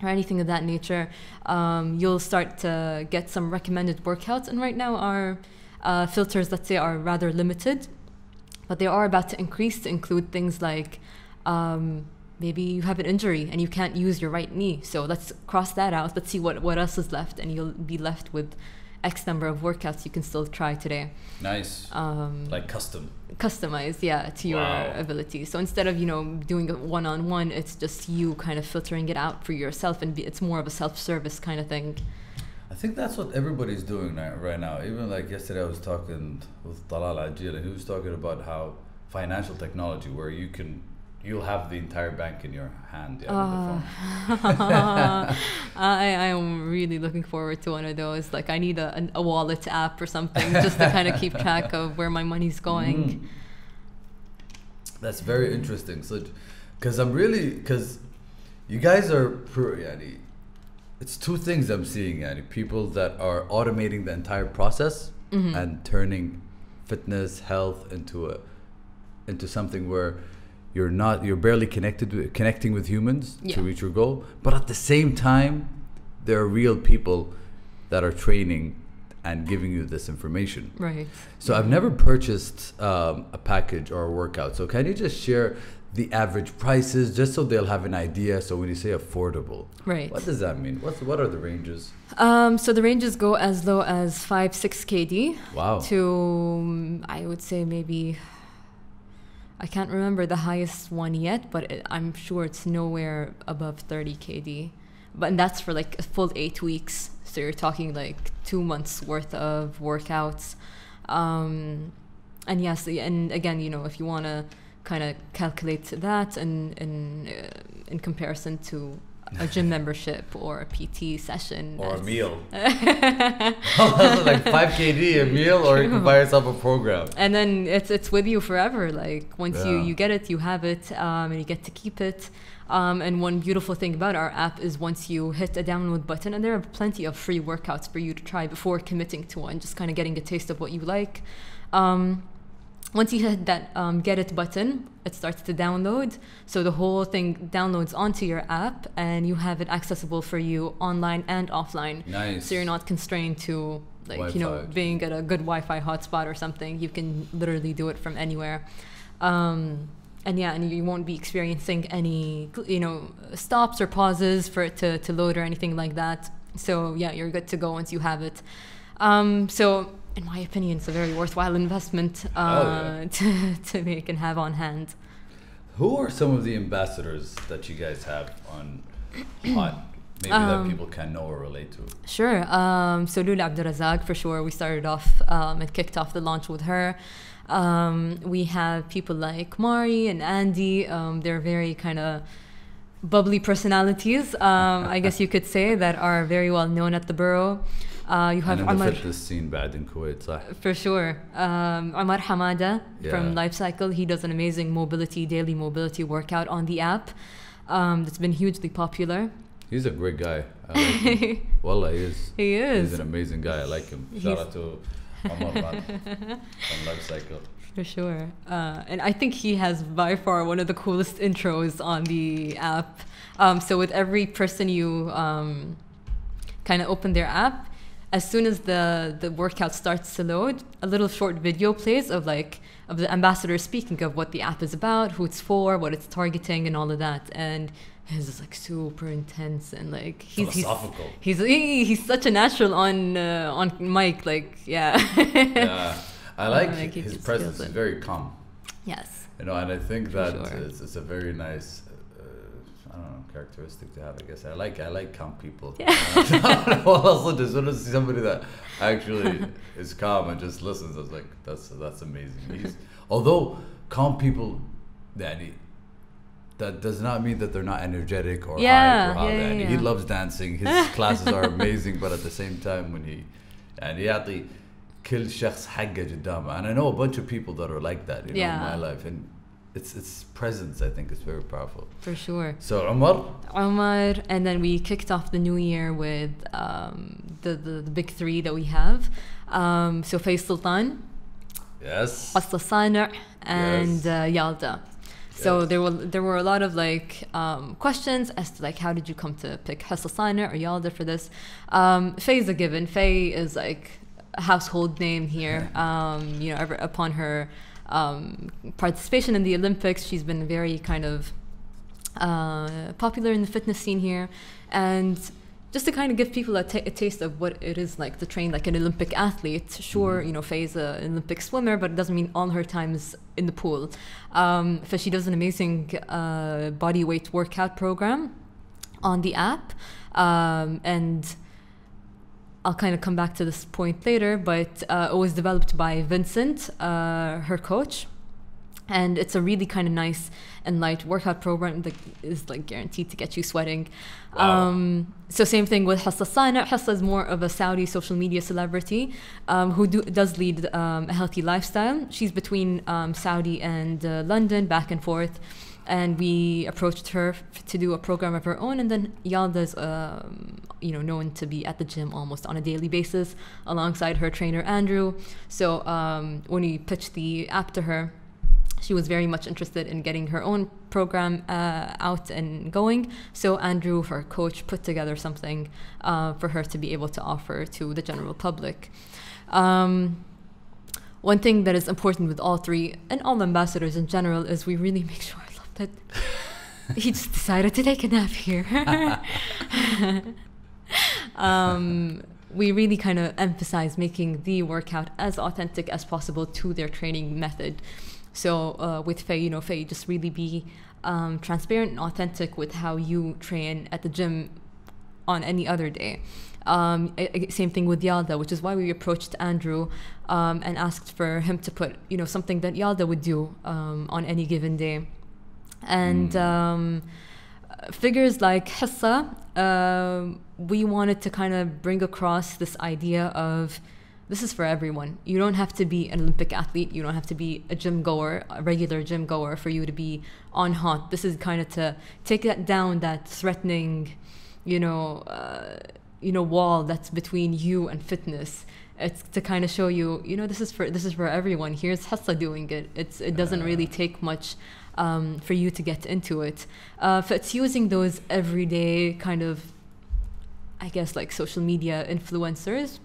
or anything of that nature, you'll start to get some recommended workouts. And right now our filters, let's say, are rather limited, but they are about to increase to include things like maybe you have an injury and you can't use your right knee. So let's cross that out. Let's see what else is left, and you'll be left with X number of workouts you can still try today. Nice. Like customized, to your abilities. So instead of, doing it one-on-one, it's just you kind of filtering it out for yourself, and it's more of a self-service kind of thing. I think that's what everybody's doing right now. Even like yesterday I was talking with Talal Ajil, and he was talking about how financial technology, where you'll have the entire bank in your hand. I am really looking forward to one of those. Like, I need a wallet app or something just to kind of keep track of where my money's going. That's very interesting. So, because you guys are, it's two things I'm seeing. People that are automating the entire process and turning fitness, health into something where you're barely connecting with humans to reach your goal, but at the same time there are real people that are training and giving you this information. Right. So I've never purchased a package or a workout, so can you just share the average prices just so they'll have an idea? So when you say affordable, right, what does that mean? What are the ranges? So the ranges go as low as 5-6 KD. Wow. To I would say maybe, I can't remember the highest one yet, but I'm sure it's nowhere above 30 KD. But that's for like a full 8 weeks. So you're talking like 2 months worth of workouts. And yes, and again, if you want to kind of calculate that in comparison to a gym membership or a PT session. Or a meal. Also like 5 KD a meal, or you can buy yourself a program. And then it's with you forever. Like, once you get it, you have it, and you get to keep it. And one beautiful thing about our app is once you hit a download button, and there are plenty of free workouts for you to try before committing to one, just kind of getting a taste of what you like. Once you hit that get it button, it starts to download. So the whole thing downloads onto your app, and you have it accessible for you online and offline. Nice. So you're not constrained to being at a good Wi-Fi hotspot or something. You can literally do it from anywhere. And you won't be experiencing any stops or pauses for it to load or anything like that. So yeah, you're good to go once you have it. So in my opinion, it's a very worthwhile investment to make and have on hand. Who are some of the ambassadors that you guys have on Hot? Maybe that people can know or relate to. Sure. So Lula Abdurazak, for sure. We started off and kicked off the launch with her. We have people like Mari and Andy. They're very kind of bubbly personalities, I guess you could say, that are very well known at the borough. You have and in Omar, the fitness scene بعد in Kuwait, صح? for sure. Omar Hamada from Life Cycle. He does an amazing daily mobility workout on the app. That's been hugely popular. He's a great guy. I like him. Wallah, he is. He is. He's an amazing guy. I like him. Shout out to Omar from Life Cycle. For sure. And I think he has by far one of the coolest intros on the app. So with every person you kind of open their app, as soon as the workout starts to load, a little short video plays of the ambassador speaking of what the app is about, who it's for, what it's targeting, and all of that. And his is like super intense and like philosophical. He's such a natural on mic, Yeah, I like his presence. He's very calm. Yes. And I think that it's a very nice I don't know, characteristic to have, I guess. I like calm people. Yeah. Also, just want to see somebody that actually is calm and just listens. I was like, that's amazing. Although calm people, that does not mean that they're not energetic or hype or how that. He loves dancing. His classes are amazing, but at the same time, when he يعطي كل شخص حقه قدامه. And I know a bunch of people that are like that, in my life, and its presence, I think, is very powerful. For sure. So Omar, and then we kicked off the new year with the big three that we have. So Faiz Sultan, yes, Hassa Sana, and Yalda. So there were a lot of questions as to how did you come to pick Hassa Sana or Yalda for this. Faye is a given. Faye is like a household name here. Upon her participation in the Olympics, she's been very kind of popular in the fitness scene here. And just to kind of give people a taste of what it is like to train like an Olympic athlete. Sure, Faye is an Olympic swimmer, but it doesn't mean all her time is in the pool. So she does an amazing body weight workout program on the app. And I'll kind of come back to this point later, but it was developed by Vincent, her coach. And it's a really kind of nice and light workout program that is guaranteed to get you sweating. Wow. So same thing with Hassa Sana. Hassa is more of a Saudi social media celebrity who does lead a healthy lifestyle. She's between Saudi and London, back and forth. And we approached her to do a program of her own. And then Yalda's known to be at the gym almost on a daily basis alongside her trainer, Andrew. So when we pitched the app to her, she was very much interested in getting her own program out and going. So Andrew, her coach, put together something for her to be able to offer to the general public. One thing that is important with all three and all ambassadors in general is we really make sure, I love that he just decided to take a nap here. We really kind of emphasize making the workout as authentic as possible to their training method. So with Faye, Faye, just really be transparent and authentic with how you train at the gym on any other day. Same thing with Yalda, which is why we approached Andrew and asked for him to put, something that Yalda would do on any given day. And figures like Hassa, we wanted to kind of bring across this idea of this is for everyone. You don't have to be an Olympic athlete. You don't have to be a gym goer, a regular gym goer, for you to be on Hot. This is kind of to take that down, that threatening, wall that's between you and fitness. It's to kind of show you, this is for everyone. Here's Hassa doing it. It doesn't really take much for you to get into it. So it's using those everyday kind of, I guess, like social media influencers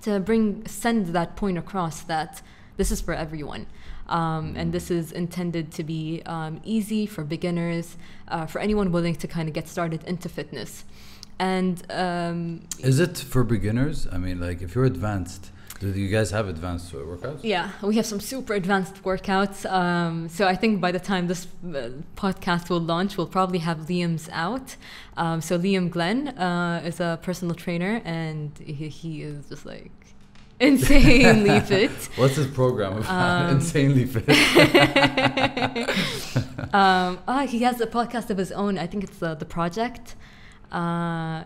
to send that point across that this is for everyone. And this is intended to be easy for beginners, for anyone willing to kind of get started into fitness. And Is it for beginners? I mean, like if you're advanced, do you guys have advanced workouts? yeah, we have some super advanced workouts. So I think by the time this podcast will launch, we'll probably have Liam's out. So Liam Glenn is a personal trainer, and he is just like insanely fit. What's his program about? Insanely fit. He has a podcast of his own. I think it's the Project.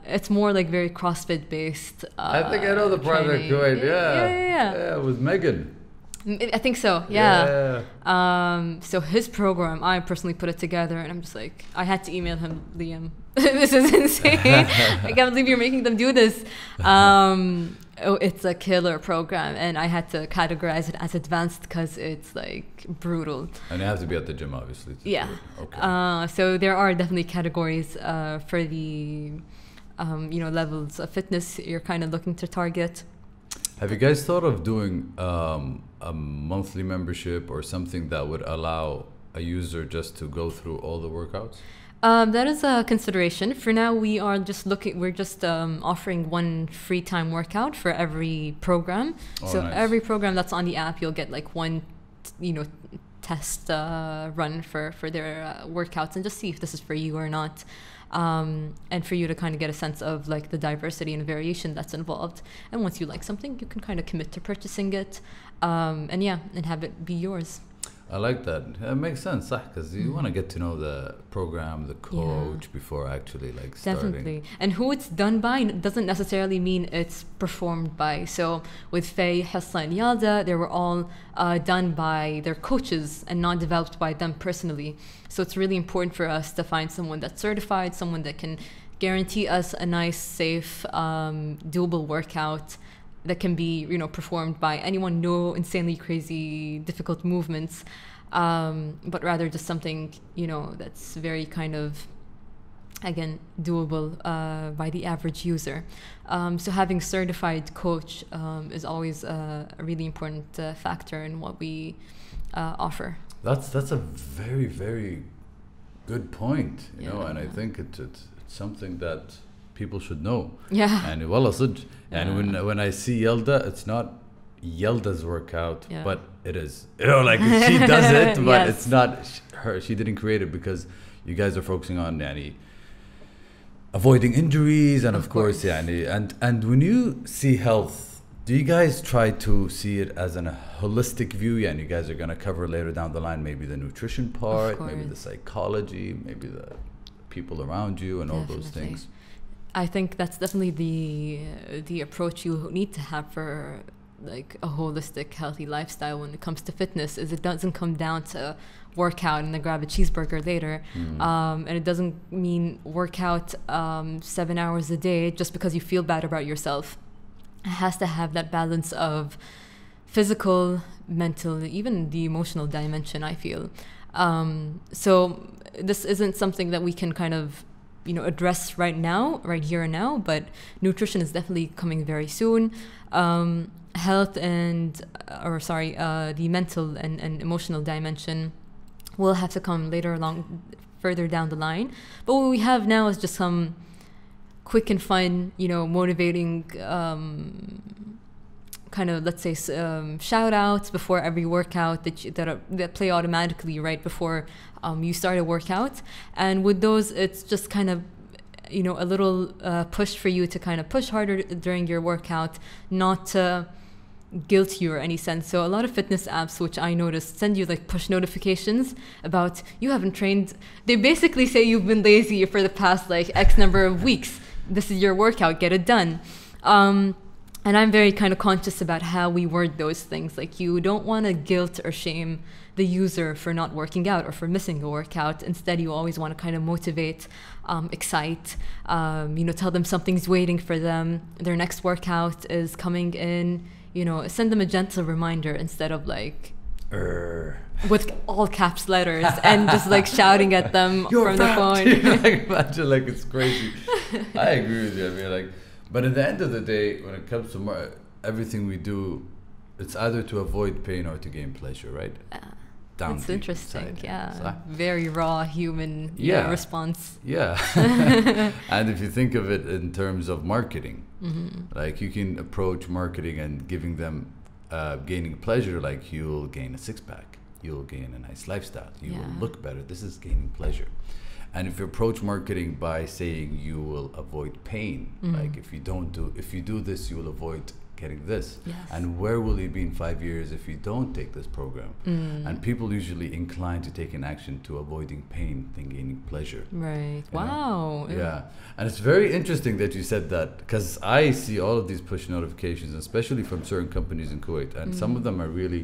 It's more like very CrossFit based. I think I know the project. Good. Yeah, with Megan. I think so. Yeah. So his program, I personally put it together, and I'm just like, I had to email him, Liam. This is insane. I can't believe you're making them do this. It's a killer program, and I had to categorize it as advanced because it's like brutal. And you have to be at the gym, obviously. Yeah. Okay. So there are definitely categories for the levels of fitness you're kind of looking to target. Have you guys thought of doing a monthly membership or something that would allow a user just to go through all the workouts? That is a consideration. For now, we're just offering one free time workout for every program. So nice. every program that's on the app, you'll get like one, test run for their workouts, and just see if this is for you or not. And for you to kind of get a sense of like the diversity and variation that's involved. And once you like something, you can kind of commit to purchasing it, and have it be yours. I like that. It makes sense, because you want to get to know the program, the coach before actually like starting. Definitely. And who it's done by doesn't necessarily mean it's performed by. So with Faye, Hassa, and Yalda, they were all done by their coaches and not developed by them personally. So it's really important for us to find someone that's certified, someone that can guarantee us a nice, safe, doable workout that can be, performed by anyone, no insanely crazy, difficult movements, but rather just something, that's very kind of, again, doable by the average user. So having certified coach is always a really important factor in what we offer. That's a very, very good point, and I think it's something that people should know. Yeah. And and when I see Yelda, it's not Yelda's workout, but it is. Like she does it, but it's not her. She didn't create it because you guys are focusing on avoiding injuries, and of course, and when you see health, do you guys try to see it as a holistic view? And you guys are going to cover later down the line maybe the nutrition part, maybe the psychology, maybe the people around you, and all those things. I think that's definitely the approach you need to have for like a holistic, healthy lifestyle when it comes to fitness. Is it doesn't come down to workout and then grab a cheeseburger later, and it doesn't mean workout 7 hours a day just because you feel bad about yourself. It has to have that balance of physical, mental, even the emotional dimension, I feel. So this isn't something that we can kind of address right here and now, but nutrition is definitely coming very soon. Health the mental and emotional dimension will have to come further down the line. But what we have now is just some quick and fun, motivating kind of, let's say, shout outs before every workout that play automatically right before you start a workout. And with those, it's just kind of, a little push for you to kind of push harder during your workout, not to guilt you or any sense. So a lot of fitness apps, which I noticed, send you like push notifications about you haven't trained. They basically say you've been lazy for the past like X number of weeks. This is your workout, get it done. And I'm very kind of conscious about how we word those things. Like, you don't want to guilt or shame the user for not working out or for missing a workout. Instead, you always want to kind of motivate, excite, tell them something's waiting for them. Their next workout is coming in, send them a gentle reminder instead of like, with all caps letters and just like shouting at them from the phone. Like, imagine, like, it's crazy. I agree with you. I mean, like, but at the end of the day, when it comes to everything we do, it's either to avoid pain or to gain pleasure, right? down It's deep interesting. inside. Yeah. So Very raw human response. yeah. And if you think of it in terms of marketing, like you can approach marketing and giving them gaining pleasure, like you'll gain a six-pack, you'll gain a nice lifestyle, you will look better. This is gaining pleasure. And if you approach marketing by saying you will avoid pain, like if you do this, you will avoid getting this. Yes. And where will you be in 5 years if you don't take this program? And people usually incline to take an action to avoiding pain than gaining pleasure. Right. You Wow. know? Yeah. And it's very interesting that you said that, because I see all of these push notifications, especially from certain companies in Kuwait, and some of them are really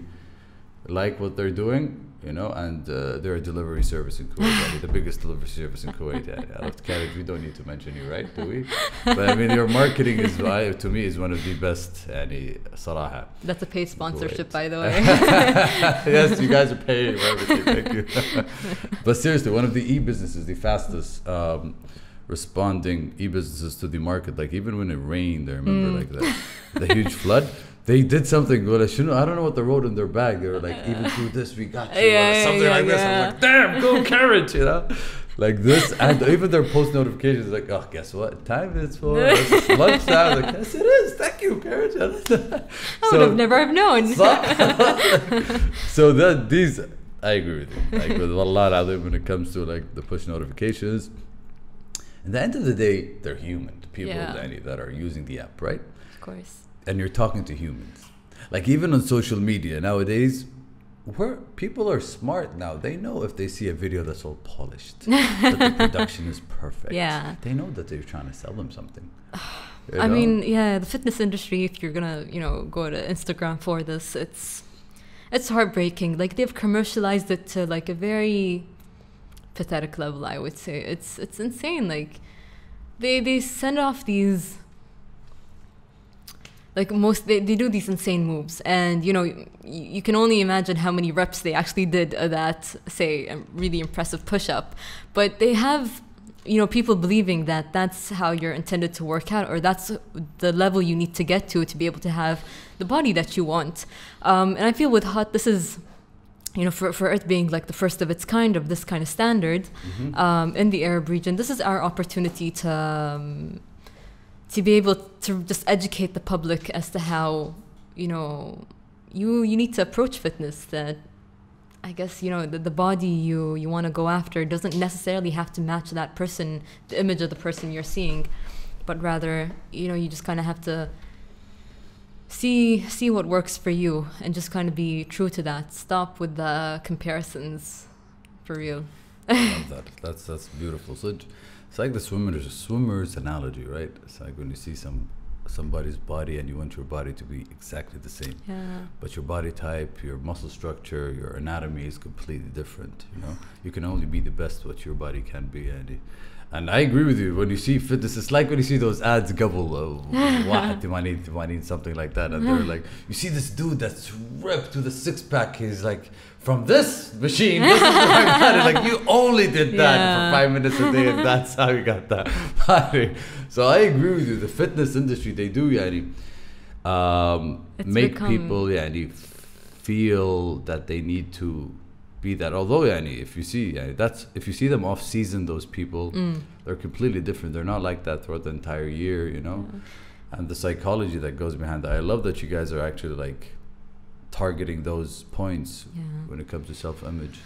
like what they're doing, you know, and they're a delivery service in Kuwait, the biggest delivery service in Kuwait. Alot Khatrash, we don't need to mention you, right? Do we? But I mean, your marketing is, to me, is one of the best. صراحة. That's a paid sponsorship, by the way. Yes, you guys are paying for everything. Thank you. But seriously, one of the e-businesses, the fastest responding e-businesses to the market. Like even when it rained, I remember like the huge flood. They did something. Well, I don't know what they wrote in their bag. They were like, even through this, we got you. Something like this. I'm like, damn, go Carrot, you know? Like this. And even their post notifications, like, oh, guess what? Time is for lunchtime. Like, yes, it is. Thank you, Carrot. I would have never have known. So these, I agree with you. Like with a lot of them when it comes to like the push notifications. At the end of the day, they're human. The people that are using the app, right? Of course. And you're talking to humans. Like even on social media nowadays, where people are smart now, they know if they see a video that's all polished, that the production is perfect. Yeah. They know that they're trying to sell them something. I mean, yeah, the fitness industry, if you're gonna, go to Instagram for this, it's heartbreaking. Like they've commercialized it to like a very pathetic level, I would say. It's insane. Like they send off these, like they do these insane moves, and you can only imagine how many reps they actually did of that, say, a really impressive push-up. But they have people believing that that's how you're intended to work out, or that's the level you need to get to be able to have the body that you want. And I feel with HUT, this is for it being like the first of its kind, of this kind of standard in the Arab region, this is our opportunity to be able to just educate the public as to how, you need to approach fitness. That I guess, the body you want to go after doesn't necessarily have to match that person, the image of the person you're seeing, but rather, you just kind of have to see what works for you and just kind of be true to that. Stop with the comparisons, for real. I love that. That's beautiful. So it's like the swimmer's analogy, right? It's like when you see somebody's body and you want your body to be exactly the same. Yeah. But your body type, your muscle structure, your anatomy is completely different. You can only be the best what your body can be, and I agree with you. When you see fitness, it's like when you see those ads, I need something like that, and they're like, you see this dude that's ripped to the six-pack. He's like, from this machine, this is like that. Like you only did that for 5 minutes a day, and that's how you got that body. So I agree with you. The fitness industry, they do make people feel that they need to be that. Although if you see them off season, those people, they're completely different. They're not like that throughout the entire year, and the psychology that goes behind that. I love that you guys are actually like targeting those points when it comes to self-image.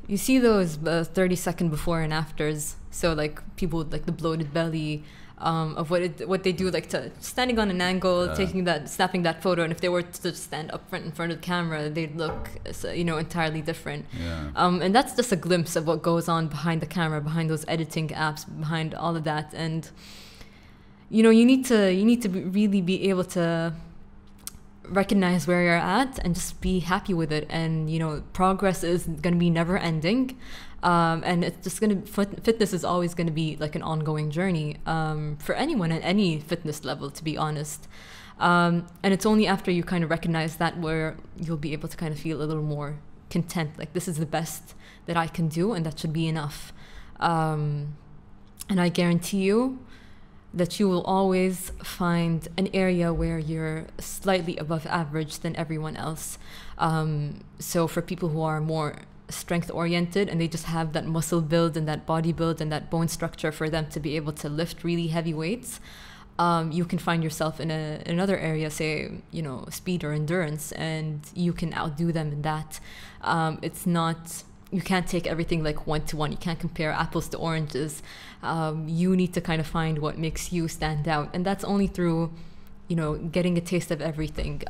You see those 30-second before and afters. So like people with like the bloated belly, of what they do, like standing on an angle, snapping that photo, and if they were to stand up in front of the camera, they'd look entirely different. And that's just a glimpse of what goes on behind the camera, behind those editing apps, behind all of that. And you need to really be able to recognize where you're at and just be happy with it. And progress is going to be never ending, and it's just fitness is always going to be like an ongoing journey for anyone at any fitness level, to be honest. And it's only after you kind of recognize that where you'll be able to kind of feel a little more content, like this is the best that I can do and that should be enough. And I guarantee you, that you will always find an area where you're slightly above average than everyone else. So for people who are more strength oriented and they just have that muscle build and that body build and that bone structure for them to be able to lift really heavy weights, you can find yourself in another area, say, speed or endurance, and you can outdo them in that. It's not, you can't take everything like one-to-one. You can't compare apples to oranges. You need to kind of find what makes you stand out. And that's only through, getting a taste of everything.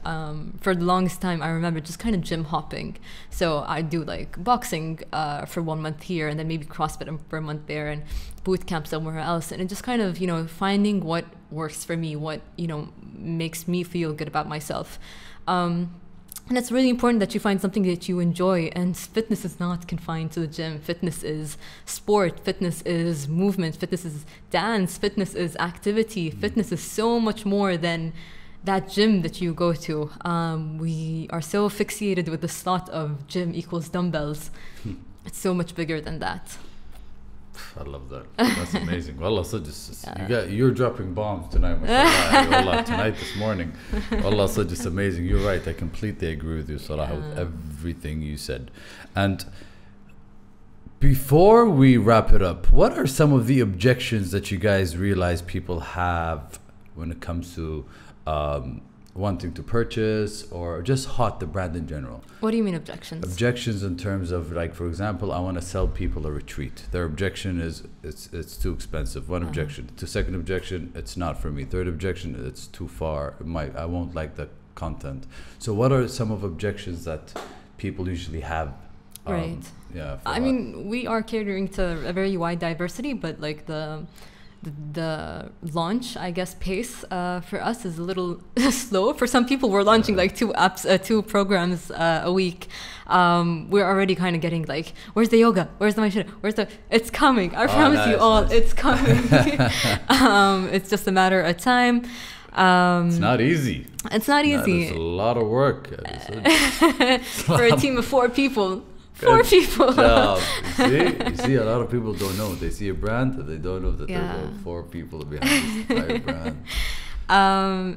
For the longest time, I remember just kind of gym hopping. So I do like boxing for 1 month here, and then maybe CrossFit for a month there, and boot camp somewhere else. And it just kind of, finding what works for me, what, makes me feel good about myself. And it's really important that you find something that you enjoy. And fitness is not confined to the gym. Fitness is sport. Fitness is movement. Fitness is dance. Fitness is activity. Fitness is so much more than that gym that you go to. We are so fixated with the thought of gym equals dumbbells. It's so much bigger than that. I love that. That's amazing. Wallah, so you're dropping bombs tonight. Wallah, tonight, this morning. Wallah, so just amazing. You're right. I completely agree with you, Salah, with everything you said. And before we wrap it up, what are some of the objections that you guys realize people have when it comes to wanting to purchase or just Hot, the brand in general? What do you mean objections? Objections in terms of, like, for example, I want to sell people a retreat. Their objection is it's too expensive. One objection. The second objection, it's not for me. Third objection, it's too far. I won't like the content. So what are some of objections that people usually have? Right. Yeah. I mean, we are catering to a very wide diversity, but like the launch, I guess, pace for us is a little slow. For some people, we're launching like 2 programs a week. We're already kind of getting like, where's the yoga? Where's the Maishina? It's coming. I promise you all, it's coming. It's just a matter of time. It's not easy. It's not easy. It's a lot of work. For a team of 4 people. 4 people. You see, a lot of people don't know. They see a brand, and they don't know that there are 4 people behind this entire brand.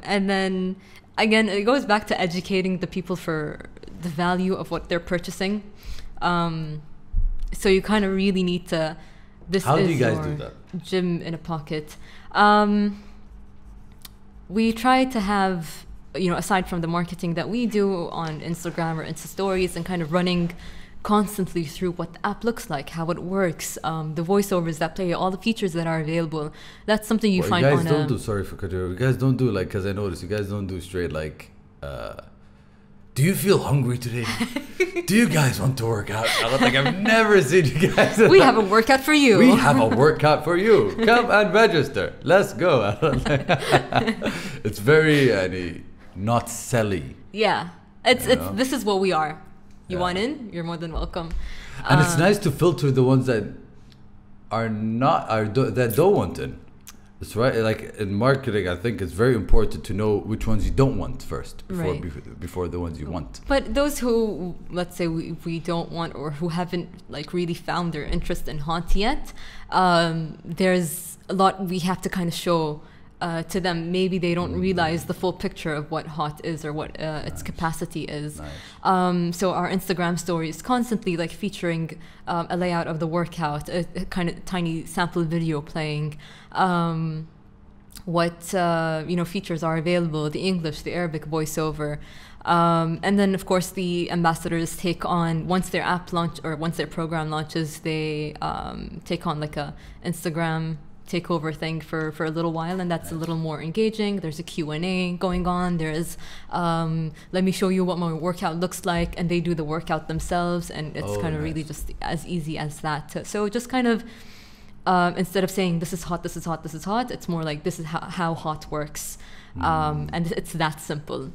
And then, again, it goes back to educating the people for the value of what they're purchasing. So you kind of really need to... How do you guys do that? Gym in a pocket. We try to have, aside from the marketing that we do on Instagram or Insta Stories and kind of running constantly through what the app looks like, how it works, the voiceovers that play, all the features that are available. That's something you find on you guys don't do, sorry for cutting you guys don't do, like, because I noticed you guys don't do straight, like, do you feel hungry today? Do you guys want to work out? I've never seen you guys. We have a workout for you. We have a workout for you. Come and register. Let's go. It's very not selly. Yeah. This is what we are. You want in? You're more than welcome. And it's nice to filter the ones that that don't want in. That's right. Like in marketing, I think it's very important to know which ones you don't want first before the ones you want. But those who, let's say, we don't want, or who haven't like really found their interest in Hot yet, there's a lot we have to kind of show to them. Maybe they don't realize the full picture of what Hot is or what its capacity is. So our Instagram story is constantly like featuring a layout of the workout, a kind of tiny sample video playing, what features are available, the English, the Arabic voiceover. And then, of course, the ambassadors take on, once their app launch or once their program launches, they take on like a Instagram takeover thing for a little while, and that's a little more engaging. There's a Q&A going on. There's let me show you what my workout looks like, and they do the workout themselves, and it's kind of really just as easy as that. So just kind of instead of saying this is hot, this is hot, this is hot, it's more like this is how hot works, and it's that simple.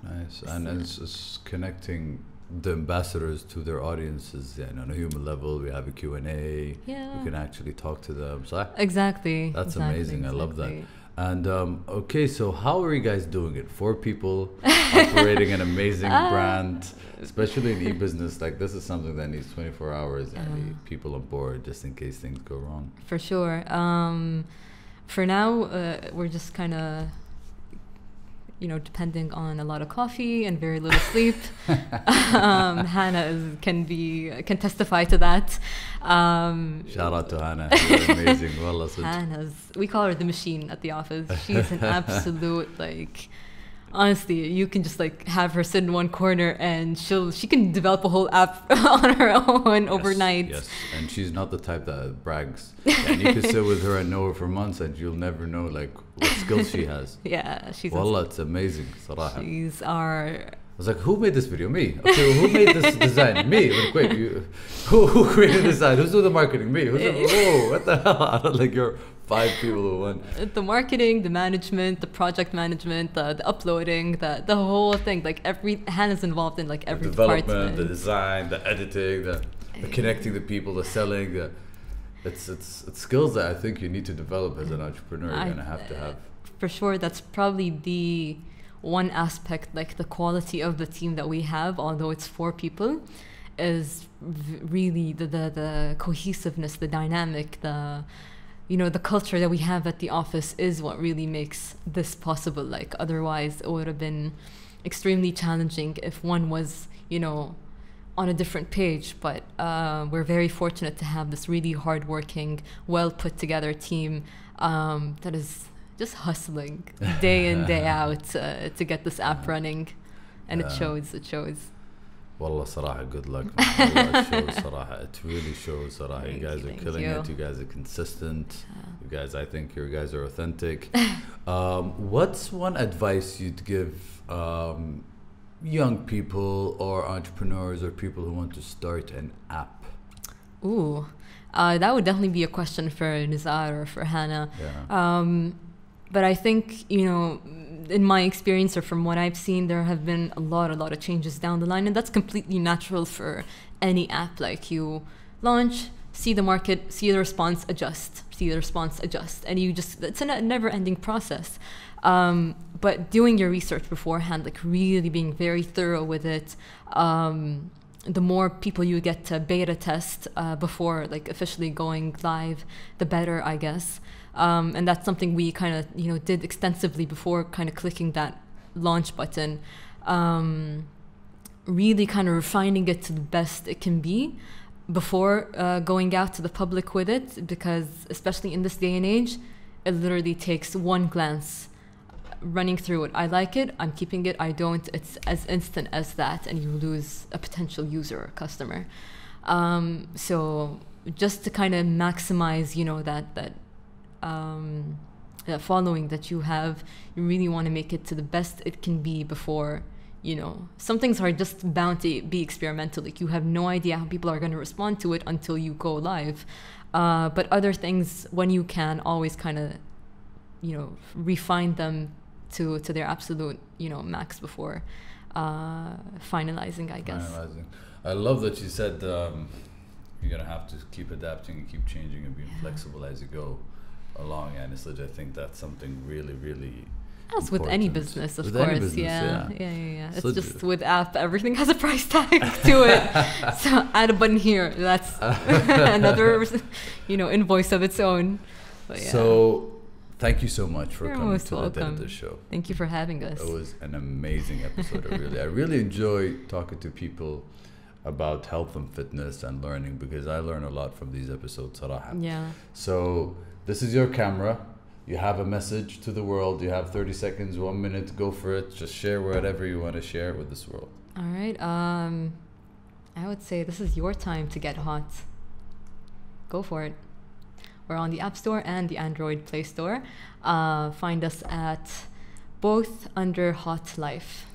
Nice. And it's connecting the ambassadors to their audiences, on a human level. We have a Q&A. We can actually talk to them. So exactly. That's amazing. I love that. And okay, so how are you guys doing it? 4 people operating an amazing brand, especially in e-business. Like, this is something that needs 24 hours and people on board just in case things go wrong. For sure. For now, we're just kind of, depending on a lot of coffee and very little sleep. Hannah can testify to that. Shout out to Hannah. You're amazing. We call her the machine at the office. She's an absolute, honestly, you can just have her sit in one corner and she can develop a whole app on her own overnight. Yes, and she's not the type that brags. And you can sit with her and know her for months and you'll never know what skills she has. Yeah, she's Wallah, it's amazing. صراحة. She's our... I was like, who made this video? Me. Okay, well, who made this design? Me. Wait, who created this design? Who's doing the marketing? Me. Whoa, what the hell? You're 5 people who won. The marketing, the management, the project management, the uploading, the whole thing. Hannah's involved in every department. The design, the editing, the connecting the people, the selling. It's skills that I think you need to develop as an entrepreneur. You're gonna have to have. For sure, that's probably the one aspect, the quality of the team that we have, although it's 4 people, is really the cohesiveness, the dynamic, the culture that we have at the office is what really makes this possible. Otherwise, it would have been extremely challenging if one was, on a different page. But we're very fortunate to have this really hardworking, well put together team that is just hustling day in, day out to get this app running. And it shows. Wallah, صراحة, good luck. Wallah, it shows, صراحة. It really shows, صراحة. You guys are killing it. You guys are consistent. You guys, I think your guys are authentic. What's one advice you'd give young people or entrepreneurs or people who want to start an app? Ooh, that would definitely be a question for Nizar or for Hannah. Yeah. But I think, in my experience or from what I've seen, there have been a lot of changes down the line, and that's completely natural for any app. You launch, see the market, see the response, adjust, and it's a never-ending process. But doing your research beforehand, really being very thorough with it, the more people you get to beta test before officially going live, the better, I guess. And that's something we kind of did extensively before kind of clicking that launch button, really kind of refining it to the best it can be before going out to the public with it, because especially in this day and age, it literally takes one glance running through it. I like it, I'm keeping it, I don't. It's as instant as that, and you lose a potential user or customer. So just to kind of maximize that following that you have, you really want to make it to the best it can be before, some things are just bound to be experimental. You have no idea how people are going to respond to it until you go live. But other things, when you can, always kind of, refine them to their absolute, max before finalizing, I guess. I love that you said you're going to have to keep adapting and keep changing and being flexible as you go along, and I think that's something really, really as important. With any business, of course. Yeah. It's so just with app, everything has a price tag to it. So add a button here, that's another invoice of its own. But so thank you so much for coming to welcome. the show. Thank you for having us. It was an amazing episode. I really enjoy talking to people about health and fitness and learning, because I learn a lot from these episodes, صراحة. Yeah. So this is your camera. You have a message to the world. You have 30 seconds, 1 minute. Go for it. Just share whatever you want to share with this world. All right. I would say this is your time to get hot. Go for it. We're on the App Store and the Android Play Store. Find us at both under Hot Life.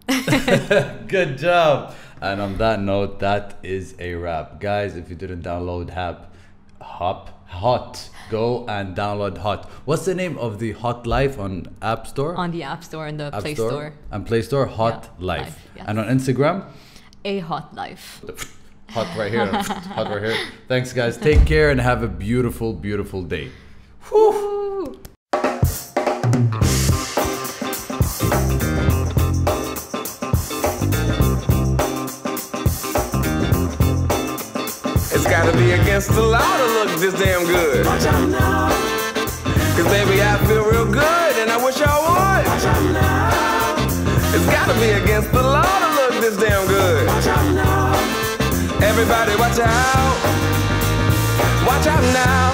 Good job. And on that note, that is a wrap. Guys, if you didn't download Hot, go and download Hot. What's the name of the Hot Life on App Store? On the App Store and the Play Store. And Play Store, Hot Life. Yes. And on Instagram? A Hot Life. Hot right here. Hot right here. Thanks, guys. Take care and have a beautiful, beautiful day. Whew. It's gotta be against the law to look this damn good. Watch out now. Cause baby, I feel real good and I wish I would. Watch out now. It's gotta be against the law to look this damn good. Watch out now. Everybody watch out. Watch out now.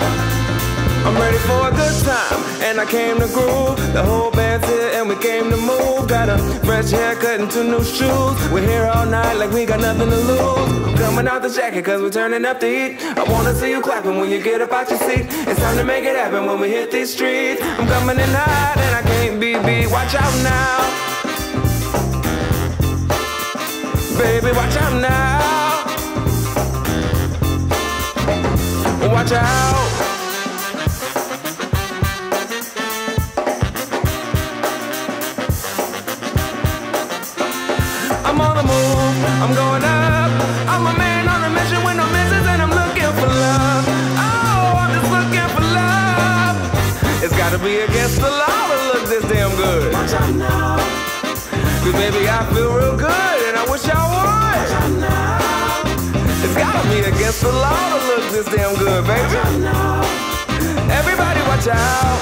I'm ready for a good time, and I came to groove. The whole band's here and we came to move. Got a fresh haircut and 2 new shoes. We're here all night like we got nothing to lose. I'm coming out the jacket cause we're turning up the heat. I wanna see you clapping when you get up out your seat. It's time to make it happen when we hit these streets. I'm coming in hot and I can't be beat. Watch out now. Baby, watch out now. Watch out. I'm on the move, I'm going up. I'm a man on a mission with no missions and I'm looking for love. Oh, I'm just looking for love. It's gotta be against the law to look this damn good. Watch out now. Cause baby, I feel real good and I wish I would. Watch out now. It's gotta be against the law to look this damn good, baby. Watch out now. Everybody watch out.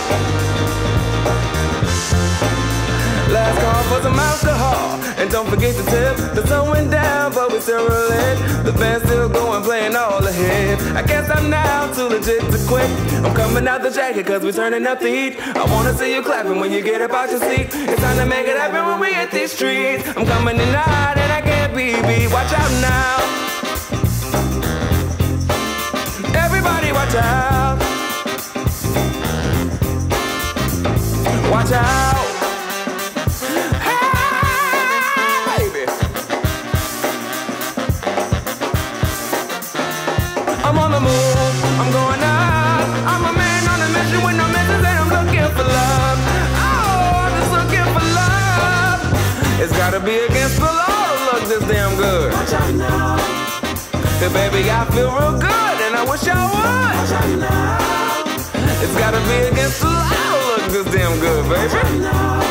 Last call for some alcohol. And don't forget to tip. The sun went down, but we still rolling. The band's still going, playing all the hits. I guess I'm now too legit to quit. I'm coming out the jacket cause we're turning up the heat. I wanna see you clapping when you get up out your seat. It's time to make it happen when we hit these streets. I'm coming in hot and I can't be beat. Watch out now. Everybody watch out. Watch out. I'm on the move, I'm going up. I'm a man on a mission with no missions and I'm looking for love. Oh, I'm just looking for love. It's gotta be against the law to look this damn good. Watch out now. Hey baby, I feel real good and I wish I would. Watch out now. It's gotta be against the law to look this damn good, baby. Watch out now.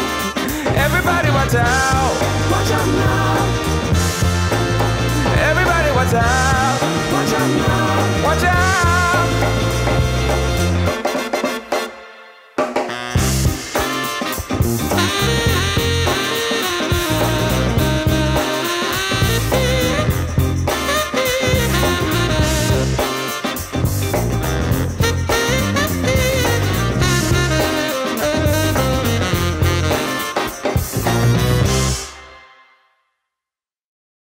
Everybody watch out. Watch out now. Everybody watch out.